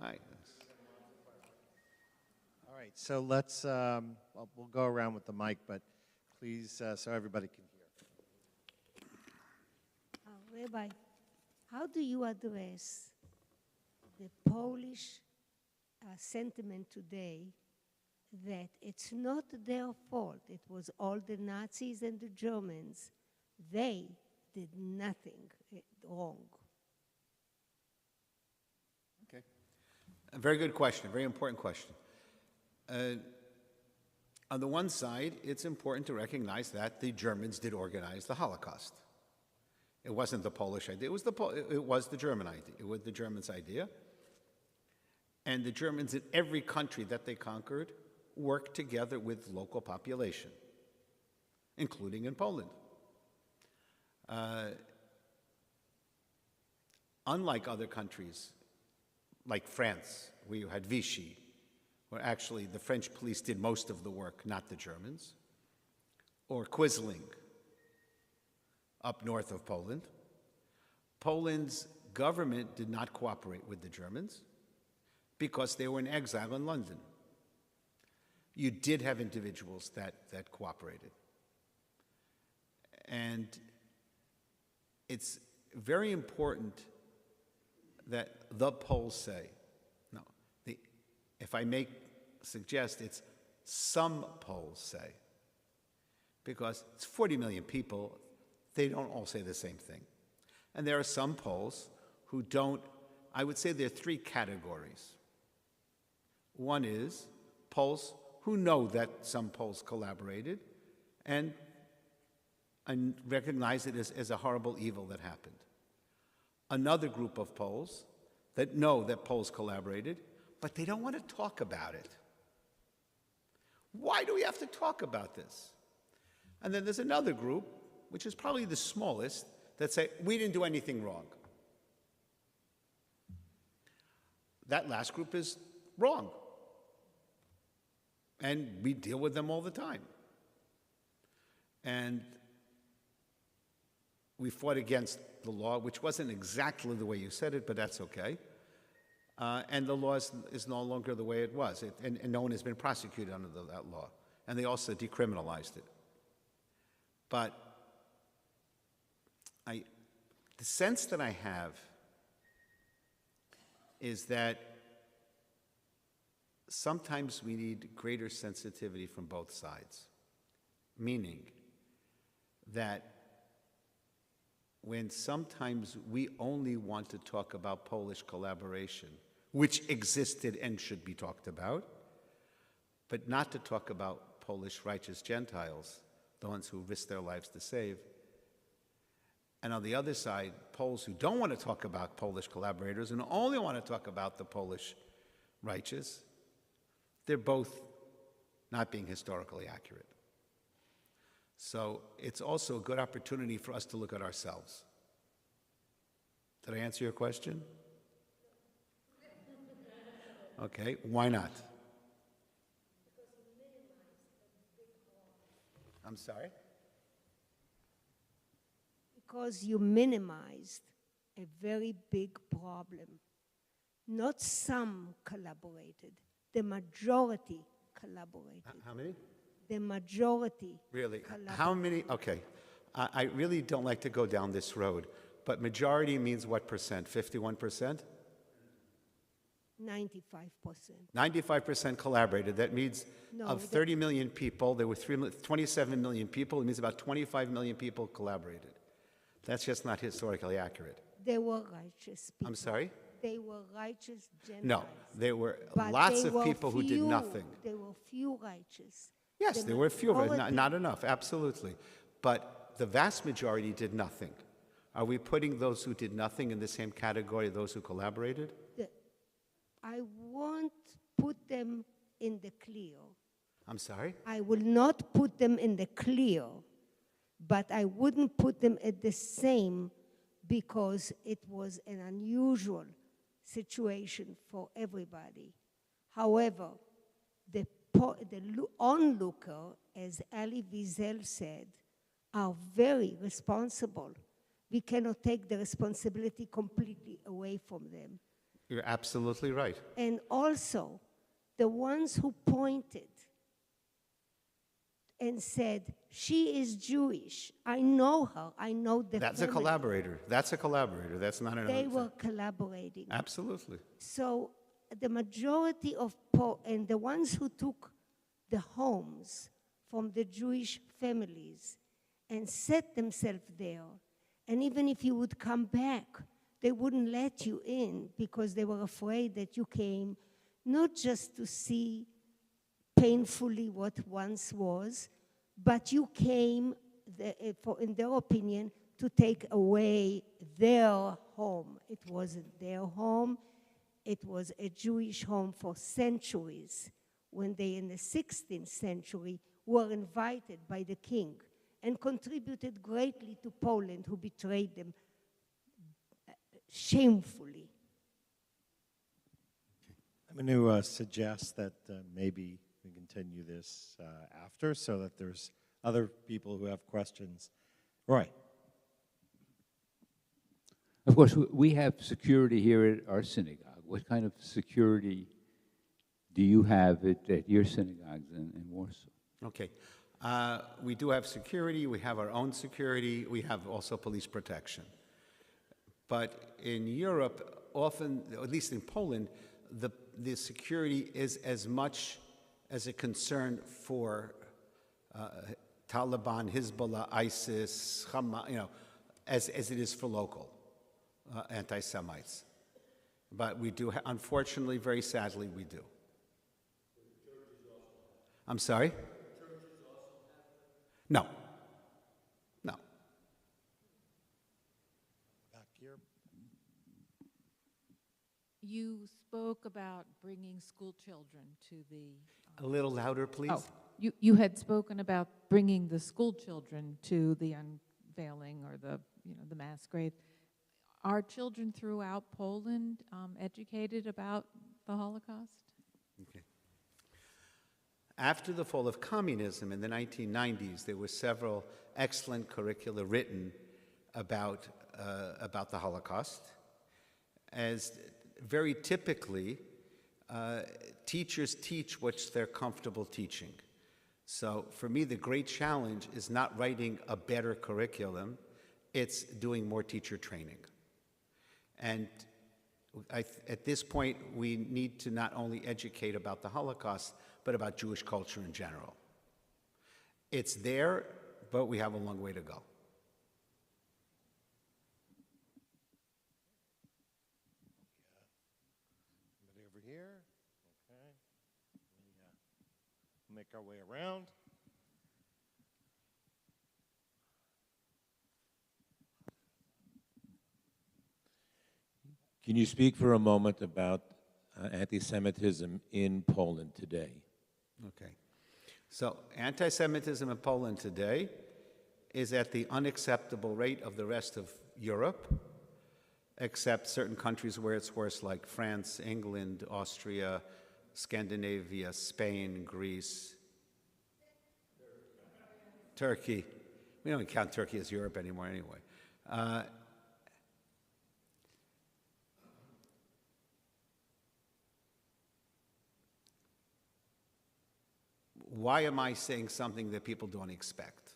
All right. All right, so let's, well, we'll go around with the mic, but please, so everybody can hear. Rabbi, how do you address the Polish sentiment today that it's not their fault, it was all the Nazis and the Germans, they did nothing wrong? Okay. A very good question, a very important question. On the one side, it's important to recognize that the Germans did organize the Holocaust. It wasn't the Polish idea, it was the German idea. It was the Germans' idea. And the Germans in every country that they conquered worked together with local population, including in Poland. Unlike other countries, like France, where you had Vichy, where actually the French police did most of the work, not the Germans, or Quisling, up north of Poland. Poland's government did not cooperate with the Germans because they were in exile in London. You did have individuals that cooperated. And it's very important that the Poles say, no, if I may suggest, it's some Poles say, because it's 40 million people, they don't all say the same thing. And there are some Poles who don't. I would say there are three categories. One is Poles who know that some Poles collaborated and recognize it as a horrible evil that happened. Another group of Poles that know that Poles collaborated, but they don't want to talk about it. Why do we have to talk about this? And then there's another group, which is probably the smallest, that say, we didn't do anything wrong. That last group is wrong. And we deal with them all the time. And we fought against the law, which wasn't exactly the way you said it, but that's okay. And the law is no longer the way it was. And no one has been prosecuted under that law. And they also decriminalized it. But the sense that I have is that sometimes we need greater sensitivity from both sides, meaning that when sometimes we only want to talk about Polish collaboration, which existed and should be talked about, but not to talk about Polish righteous Gentiles, the ones who risked their lives to save. And on the other side, Poles who don't want to talk about Polish collaborators and only want to talk about the Polish righteous, they're both not being historically accurate. So it's also a good opportunity for us to look at ourselves. Did I answer your question? Okay, why not? I'm sorry? Because you minimized a very big problem. Not some collaborated, the majority collaborated. How many? The majority. Really? collaborated. How many? Okay. I really don't like to go down this road, but majority means what percent? 51%? 95%. 95% collaborated. That means No, of 30 million people, there were 27 million people. It means about 25 million people collaborated. That's just not historically accurate. They were righteous people. I'm sorry? They were righteous Gentiles. No, there were But lots they of were people who did few. nothing. There were few righteous. Yes, The there were a few of it, majority- not enough, absolutely. But the vast majority did nothing. Are we putting those who did nothing in the same category as those who collaborated? I won't put them in the clear. I'm sorry? I will not put them in the clear, but I wouldn't put them at the same because it was an unusual situation for everybody. However, the onlooker, as Ali Wiesel said, are very responsible. We cannot take the responsibility completely away from them. You're absolutely right. And also, the ones who pointed and said, she is Jewish, I know her, I know the That's a family. collaborator. That's a collaborator. That's not an They were collaborating. Absolutely. So the majority of and the ones who took the homes from the Jewish families and set themselves there, and even if you would come back, they wouldn't let you in because they were afraid that you came not just to see painfully what once was, but you came, in their opinion, to take away their home. It wasn't their home. It was a Jewish home for centuries, when they, in the 16th century, were invited by the king and contributed greatly to Poland, who betrayed them shamefully. I'm going to suggest that maybe we continue this after so that there's other people who have questions. Roy. Of course, we have security here at our synagogue. What kind of security do you have at your synagogues in Warsaw? Okay. We do have security. We have our own security. We have also police protection. But in Europe, often, at least in Poland, the security is as much as a concern for Taliban, Hezbollah, ISIS, Hamas, as it is for local anti-Semites. But we do, unfortunately, very sadly, we do. I'm sorry? No. No. Back here. You spoke about bringing school children to the... A little louder, please. Oh, you had spoken about bringing the school children to the unveiling or the masquerade. Are children throughout Poland educated about the Holocaust? Okay. After the fall of communism in the 1990s, there were several excellent curricula written about the Holocaust. As very typically, teachers teach what they're comfortable teaching. So for me, the great challenge is not writing a better curriculum, it's doing more teacher training. And at this point, we need to not only educate about the Holocaust, but about Jewish culture in general. It's there, but we have a long way to go. Somebody over here. Okay. We'll make our way around. Can you speak for a moment about anti-Semitism in Poland today? Okay. So anti-Semitism in Poland today is at the unacceptable rate of the rest of Europe, except certain countries where it's worse, like France, England, Austria, Scandinavia, Spain, Greece, Turkey. We don't count Turkey as Europe anymore anyway. Why am I saying something that people don't expect?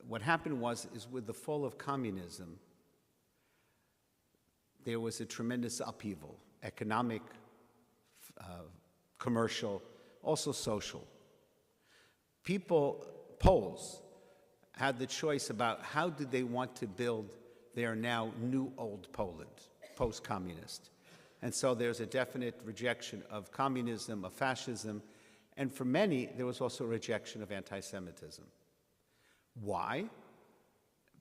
What happened is with the fall of communism, there was a tremendous upheaval, economic, commercial, also social. Poles, had the choice about how did they want to build their now new old Poland, post-communist. And so there's a definite rejection of communism, of fascism, And for many, there was also a rejection of anti-Semitism. Why?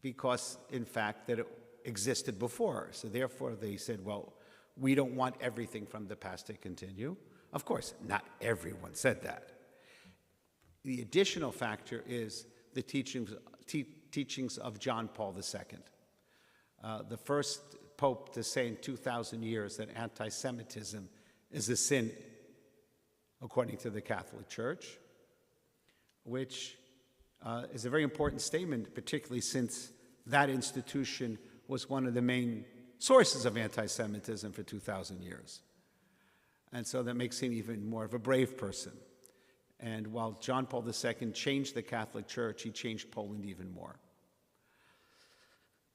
Because, in fact, that it existed before. So therefore, they said, well, we don't want everything from the past to continue. Of course, not everyone said that. The additional factor is the teachings of John Paul II, the first pope to say in 2,000 years that anti-Semitism is a sin according to the Catholic Church, which is a very important statement, particularly since that institution was one of the main sources of anti-Semitism for 2,000 years. And so that makes him even more of a brave person. And while John Paul II changed the Catholic Church, he changed Poland even more.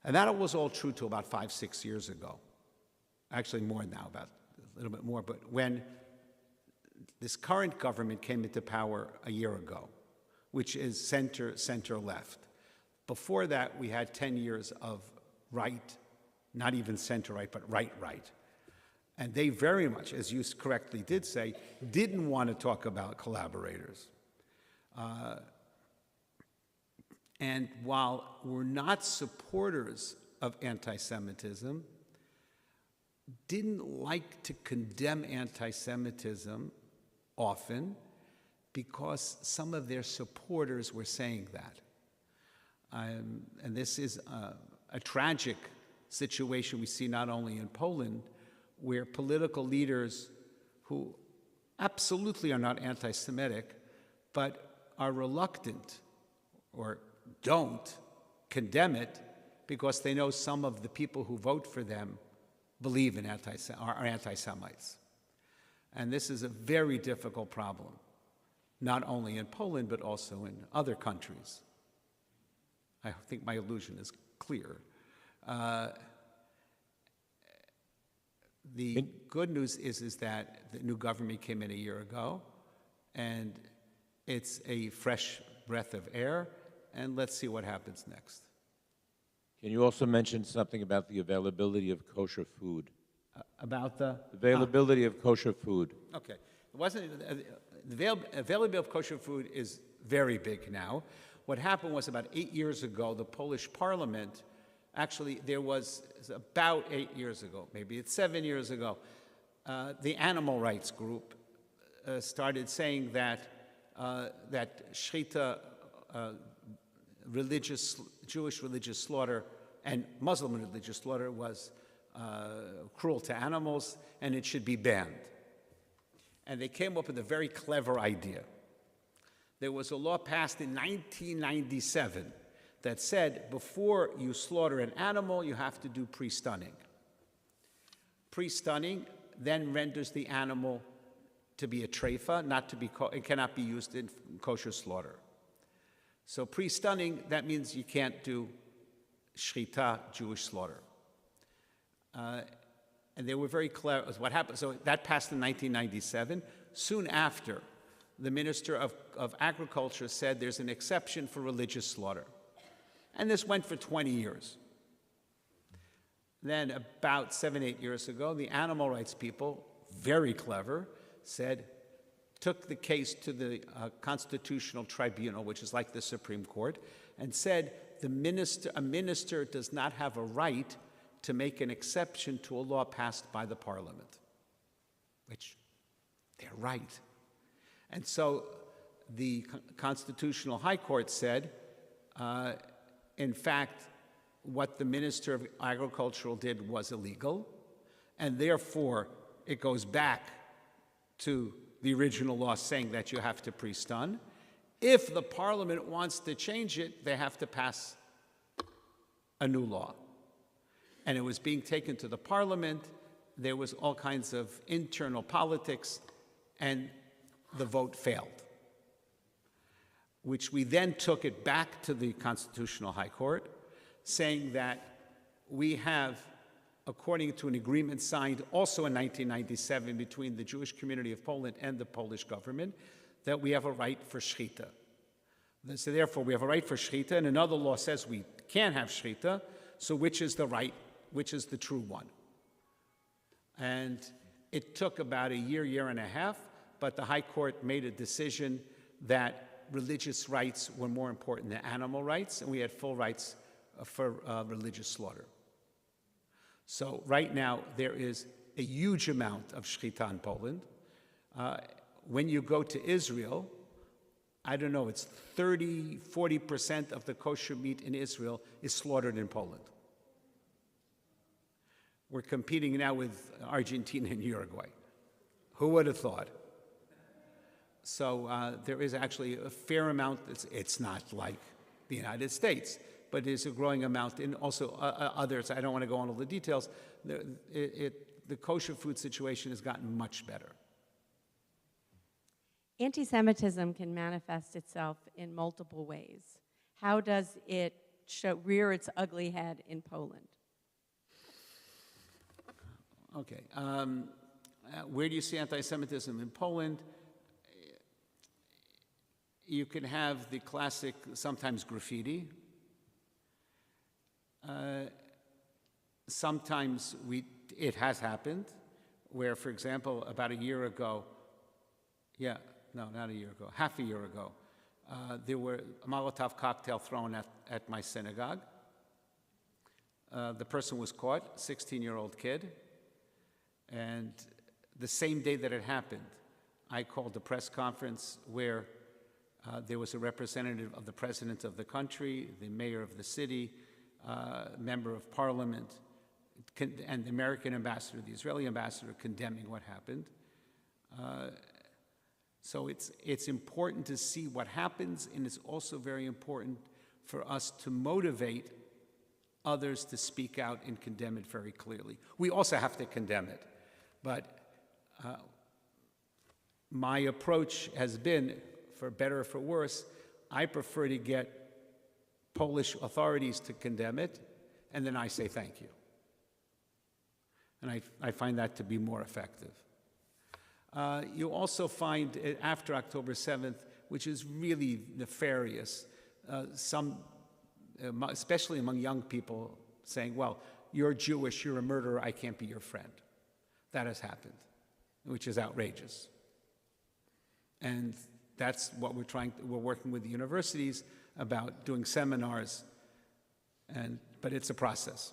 And that was all true till about 5, 6 years ago. Actually more now, about a little bit more. But when this current government came into power a year ago, which is center-left. Before that, we had 10 years of right, not even center-right, but right. And they very much, as you correctly did say, didn't want to talk about collaborators. And while we're not supporters of anti-Semitism, didn't like to condemn anti-Semitism often because some of their supporters were saying that. And this is a tragic situation we see not only in Poland, where political leaders who absolutely are not anti-Semitic, but are reluctant or don't condemn it because they know some of the people who vote for them believe in are anti-Semites. And this is a very difficult problem, not only in Poland, but also in other countries. I think my allusion is clear. The good news is that the new government came in a year ago, and it's a fresh breath of air, and let's see what happens next. Can you also mention something about the availability of kosher food? About the availability of kosher food. Okay. It wasn't, the availability of kosher food is very big now. What happened was about 8 years ago, the Polish parliament, actually there was about 8 years ago, maybe it's 7 years ago, the animal rights group started saying that that shechita, Jewish religious slaughter and Muslim religious slaughter was cruel to animals and it should be banned. And they came up with a very clever idea. There was a law passed in 1997 that said before you slaughter an animal, you have to do pre-stunning. Pre-stunning then renders the animal to be a treifa, it cannot be used in kosher slaughter. So pre-stunning, that means you can't do shechita, Jewish slaughter. And they were very clear as what happened. So that passed in 1997. Soon after, the Minister of Agriculture said there's an exception for religious slaughter. And this went for 20 years. Then about 7, 8 years ago, the animal rights people, very clever, took the case to the Constitutional Tribunal, which is like the Supreme Court, and said a minister does not have a right to make an exception to a law passed by the parliament, which they're right. And so the Constitutional High Court said, in fact, what the Minister of Agriculture did was illegal, and therefore it goes back to the original law saying that you have to pre-stun. If the parliament wants to change it, they have to pass a new law. And it was being taken to the parliament. There was all kinds of internal politics, and the vote failed, which we then took it back to the Constitutional High Court, saying that we have, according to an agreement signed also in 1997 between the Jewish community of Poland and the Polish government, that we have a right for shechita. So therefore, we have a right for shechita, and another law says we can't have shechita, so which is the right, which is the true one? And it took about a year and a half, but the High Court made a decision that religious rights were more important than animal rights, and we had full rights for religious slaughter. So right now, there is a huge amount of shechita in Poland. When you go to Israel, I don't know, it's 30, 40% of the kosher meat in Israel is slaughtered in Poland. We're competing now with Argentina and Uruguay. Who would have thought? So there is actually a fair amount. It's not like the United States, but there's a growing amount in also others. I don't want to go on all the details. The kosher food situation has gotten much better. Anti-Semitism can manifest itself in multiple ways. How does it rear its ugly head in Poland? Okay. Where do you see anti-Semitism in Poland? You can have the classic, sometimes graffiti. Sometimes it has happened, where, for example, about a year ago, not a year ago, half a year ago, there were a Molotov cocktail thrown at my synagogue. The person was caught, 16-year-old kid, and the same day that it happened, I called a press conference where there was a representative of the president of the country, the mayor of the city, member of parliament, and the American ambassador, the Israeli ambassador, condemning what happened. So it's important to see what happens, and it's also very important for us to motivate others to speak out and condemn it very clearly. We also have to condemn it, but my approach has been, for better or for worse, I prefer to get Polish authorities to condemn it, and then I say thank you. And I find that to be more effective. You also find after October 7th, which is really nefarious, some, especially among young people, saying, well, you're Jewish, you're a murderer, I can't be your friend. That has happened, which is outrageous. And that's what we're working with the universities about, doing seminars, but it's a process.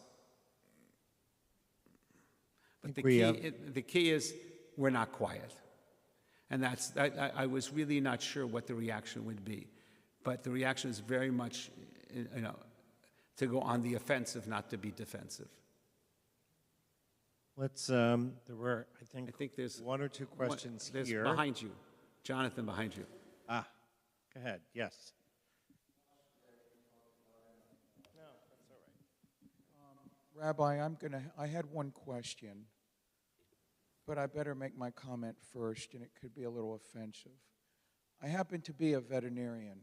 But the key is we're not quiet. And I was really not sure what the reaction would be. But the reaction is very much, to go on the offensive, not to be defensive. There were, I think there's one or two questions there's here. Behind you. Jonathan, behind you. Go ahead, yes. Rabbi, I had one question, but I better make my comment first, and it could be a little offensive. I happen to be a veterinarian,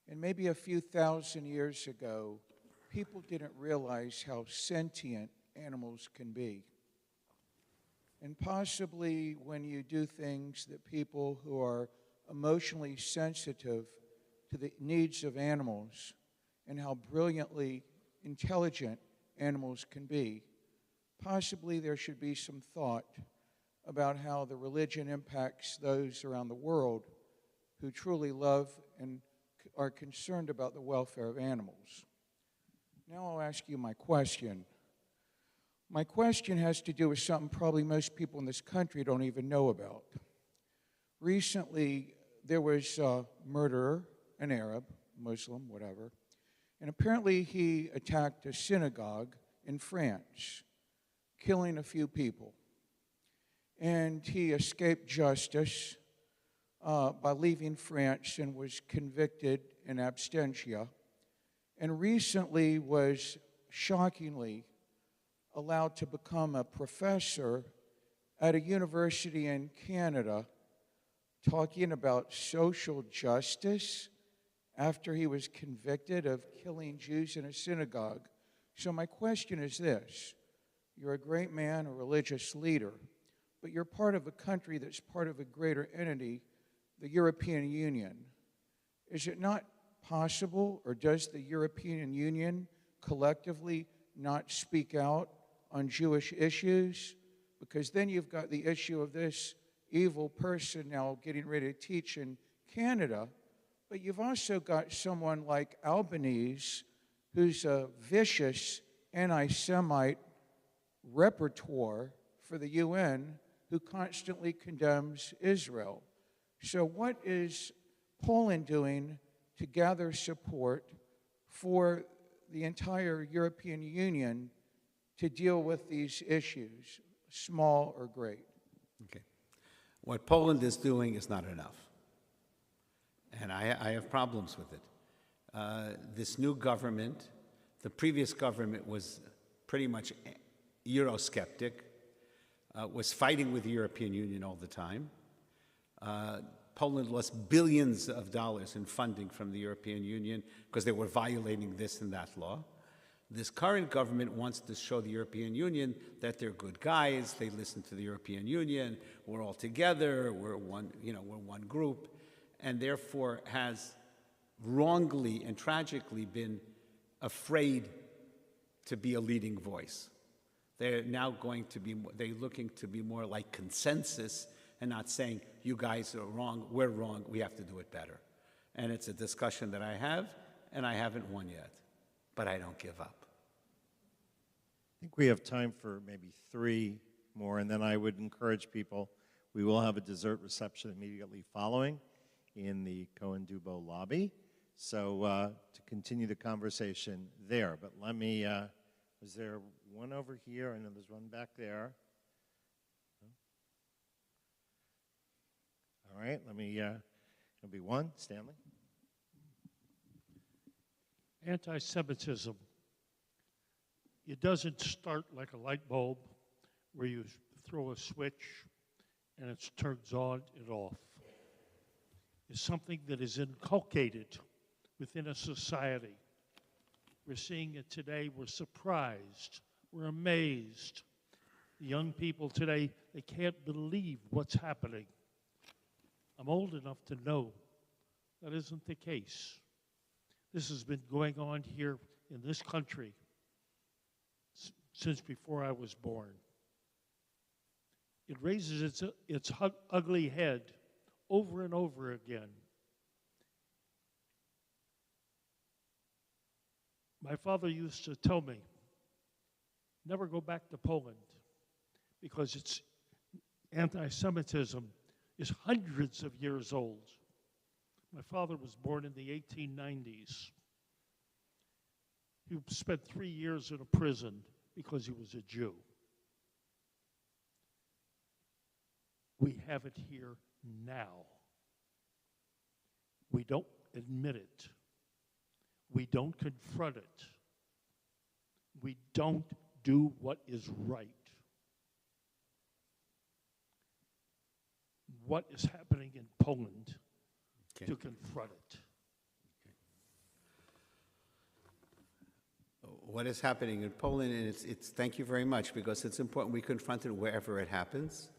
and maybe a few thousand years ago, people didn't realize how sentient animals can be. And possibly when you do things that people who are emotionally sensitive to the needs of animals and how brilliantly intelligent animals can be, possibly there should be some thought about how the religion impacts those around the world who truly love and are concerned about the welfare of animals. Now I'll ask you my question. My question has to do with something probably most people in this country don't even know about. Recently, there was a murderer, an Arab, Muslim, whatever, and apparently he attacked a synagogue in France, killing a few people. And he escaped justice by leaving France and was convicted in absentia, and recently was shockingly allowed to become a professor at a university in Canada, talking about social justice after he was convicted of killing Jews in a synagogue. So my question is this: you're a great man, a religious leader, but you're part of a country that's part of a greater entity, the European Union. Is it not possible, or does the European Union collectively not speak out on Jewish issues? Because then you've got the issue of this evil person now getting ready to teach in Canada, but you've also got someone like Albanese, who's a vicious anti-Semite repertoire for the UN, who constantly condemns Israel. So what is Poland doing to gather support for the entire European Union to deal with these issues, small or great? Okay. What Poland is doing is not enough. And I have problems with it. This new government, the previous government was pretty much Eurosceptic, was fighting with the European Union all the time. Poland lost billions of dollars in funding from the European Union because they were violating this and that law. This current government wants to show the European Union that they're good guys, they listen to the European Union, we're all together, we're one group, and therefore has wrongly and tragically been afraid to be a leading voice. They're now going to be, they're looking to be more like consensus and not saying, you guys are wrong, we're wrong, we have to do it better. And it's a discussion that I have, and I haven't won yet, but I don't give up. I think we have time for maybe 3 more, and then I would encourage people, we will have a dessert reception immediately following in the Cohen Dubo lobby, so to continue the conversation there. But let me, is there one over here? I know there's one back there. All right, let me, it'll be one. Stanley? Anti-Semitism, it doesn't start like a light bulb where you throw a switch and it turns on and off. It's something that is inculcated within a society. We're seeing it today. We're surprised. We're amazed. The young people today, they can't believe what's happening. I'm old enough to know that isn't the case. This has been going on here in this country since before I was born. It raises its ugly head over and over again. My father used to tell me, never go back to Poland because it's anti-Semitism is hundreds of years old. My father was born in the 1890s. He spent 3 years in a prison because he was a Jew. We have it here now. We don't admit it. We don't confront it. We don't do what is right. What is happening in Poland to confront it? What is happening in Poland, and it's thank you very much, because it's important we confront it wherever it happens.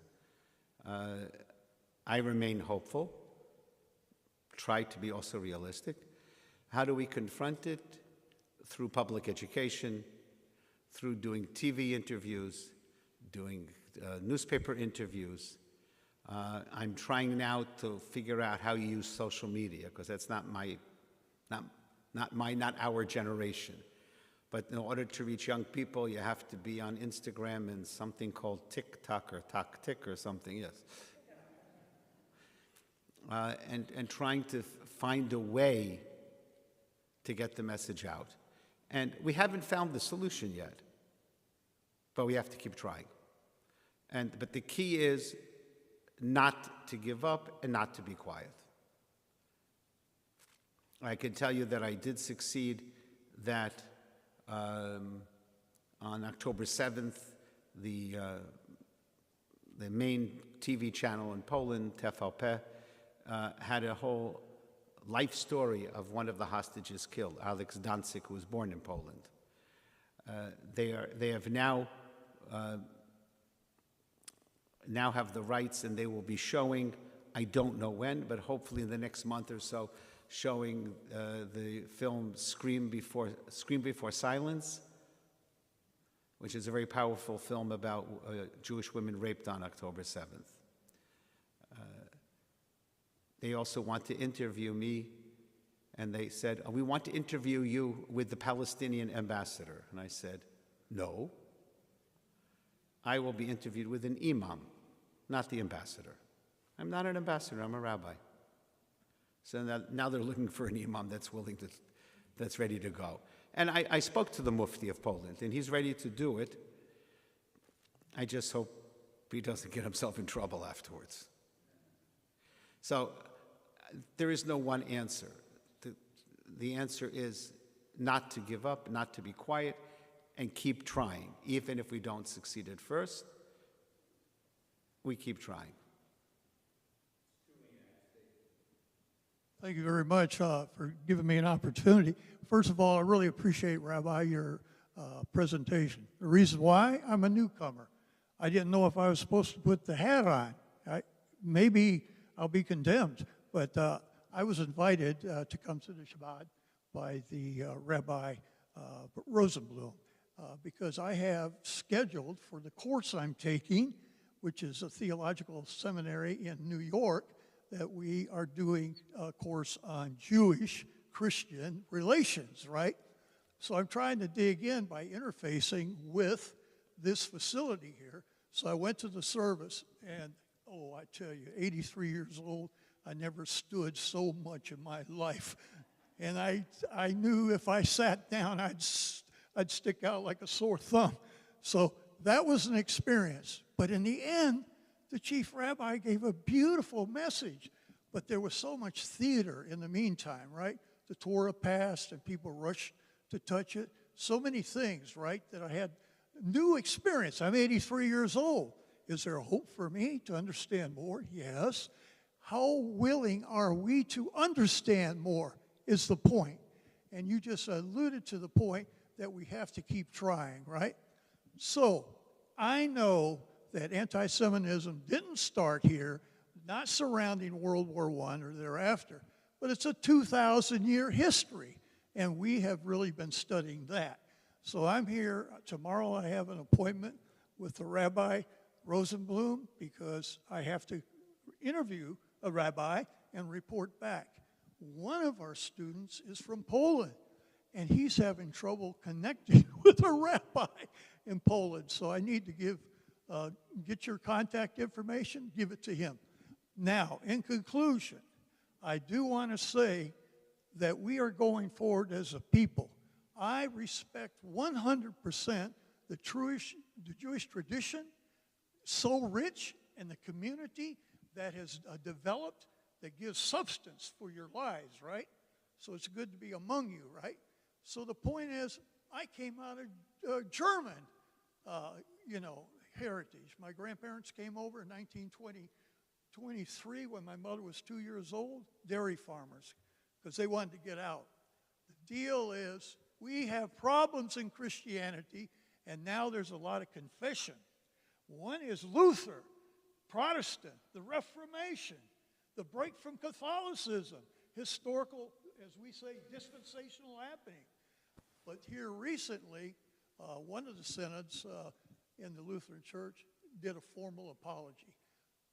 I remain hopeful, try to be also realistic. How do we confront it? Through public education, through doing TV interviews, doing newspaper interviews. I'm trying now to figure out how you use social media, because that's not our generation. But in order to reach young people, you have to be on Instagram and something called TikTok or TokTik or something, yes. And trying to find a way to get the message out. And we haven't found the solution yet, but we have to keep trying. But the key is not to give up and not to be quiet. I can tell you that I did succeed, that on October 7th, the main TV channel in Poland, TVP, had a whole life story of one of the hostages killed, Alex Danzig, who was born in Poland. They have now have the rights, and they will be showing, I don't know when, but hopefully in the next month or so, showing the film Scream Before Silence, which is a very powerful film about Jewish women raped on October 7th. they also want to interview me, and they said, "Oh, we want to interview you with the Palestinian ambassador." And I said, "No. I will be interviewed with an imam, not the ambassador. I'm not an ambassador, I'm a rabbi." So now they're looking for an imam that's ready to go. And I spoke to the Mufti of Poland, and he's ready to do it. I just hope he doesn't get himself in trouble afterwards. So there is no one answer. The answer is not to give up, not to be quiet, and keep trying. Even if we don't succeed at first, we keep trying. Thank you very much for giving me an opportunity. First of all, I really appreciate, Rabbi, your presentation. The reason why, I'm a newcomer. I didn't know if I was supposed to put the hat on. Maybe I'll be condemned, but I was invited to come to the Shabbat by the Rabbi Rosenblum because I have scheduled for the course I'm taking, which is a theological seminary in New York, that we are doing a course on Jewish-Christian relations, right? So I'm trying to dig in by interfacing with this facility here. So I went to the service, and oh, I tell you, 83 years old, I never stood so much in my life. And I knew if I sat down, I'd stick out like a sore thumb. So that was an experience. But in the end, the chief rabbi gave a beautiful message, but there was so much theater in the meantime, right? The Torah passed and people rushed to touch it. So many things, right, that I had new experience. I'm 83 years old. Is there hope for me to understand more? Yes. How willing are we to understand more is the point. And you just alluded to the point that we have to keep trying, right? So I know that anti-Semitism didn't start here, not surrounding World War I or thereafter, but it's a 2,000-year history, and we have really been studying that. So I'm here. Tomorrow I have an appointment with the Rabbi Rosenblum because I have to interview a rabbi and report back. One of our students is from Poland, and he's having trouble connecting with a rabbi in Poland, so I need to get your contact information, give it to him. Now, in conclusion, I do want to say that we are going forward as a people. I respect 100% the Jewish tradition, so rich, and the community that has developed that gives substance for your lives, right? So it's good to be among you, right? So the point is, I came out of German, heritage. My grandparents came over in 1923 when my mother was 2 years old, dairy farmers, because they wanted to get out. The deal is we have problems in Christianity, and now there's a lot of confession. One is Luther, Protestant, the Reformation, the break from Catholicism, historical, as we say, dispensational happening. But here recently, one of the synods in the Lutheran Church did a formal apology.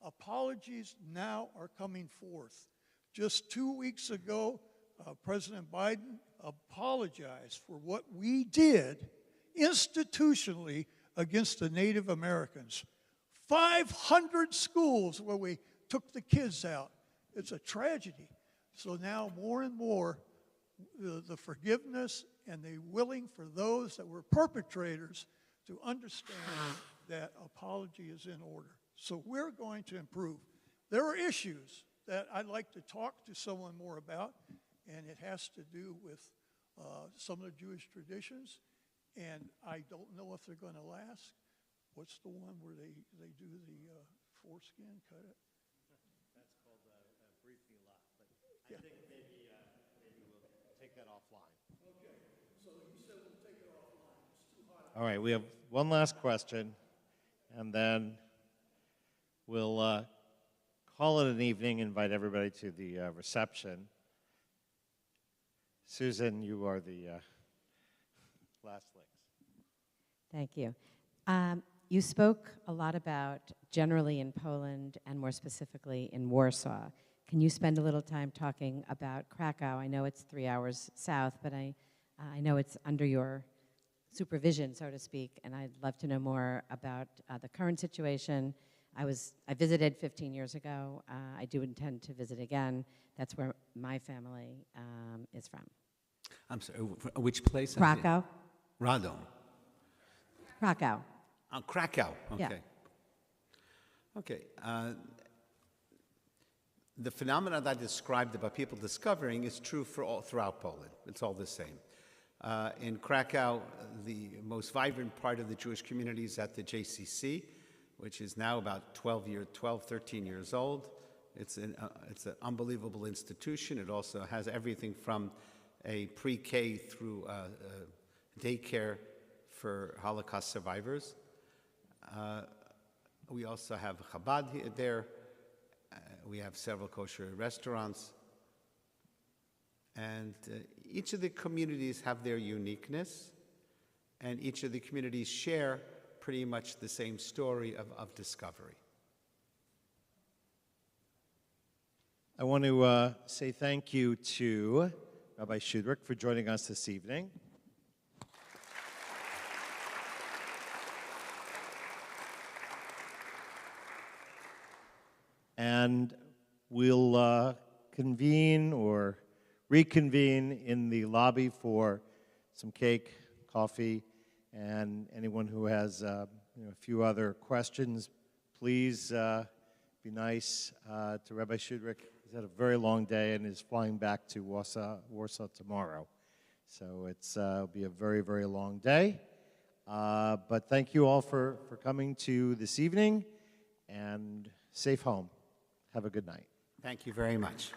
Apologies now are coming forth. Just 2 weeks ago, President Biden apologized for what we did institutionally against the Native Americans. 500 schools where we took the kids out. It's a tragedy. So now more and more, the forgiveness and the willing for those that were perpetrators to understand that apology is in order. So we're going to improve. There are issues that I'd like to talk to someone more about, and it has to do with some of the Jewish traditions, and I don't know if they're going to last. What's the one where they do the foreskin, cut it? That's called Brit Milah, but I think maybe we'll take that offline. Okay, so you said we'll take it offline. It's too hot. All right, we have one last question, and then we'll call it an evening, invite everybody to the reception. Susan, you are the last links. Thank you. You spoke a lot about generally in Poland and more specifically in Warsaw, can you spend a little time talking about Krakow? I know it's 3 hours south, but I know it's under your supervision, so to speak, and I'd love to know more about the current situation. I visited 15 years ago. I do intend to visit again. That's where my family is from. I'm sorry, which place? Krakow. Radom. Krakow. Krakow, okay. Yeah. Okay. The phenomena that I described about people discovering is true for all throughout Poland. It's all the same. In Krakow, the most vibrant part of the Jewish community is at the JCC, which is now about 13 years old. It's an unbelievable institution. It also has everything from a pre-K through daycare for Holocaust survivors. We also have Chabad there. We have several kosher restaurants. And each of the communities have their uniqueness, and each of the communities share pretty much the same story of discovery. I want to say thank you to Rabbi Shudrick for joining us this evening. And we'll convene or reconvene in the lobby for some cake, coffee, and anyone who has a few other questions, please be nice to Rabbi Shudrick. He's had a very long day and is flying back to Warsaw tomorrow. So it'll be a very, very long day. But thank you all for coming to this evening, and safe home. Have a good night. Thank you very much.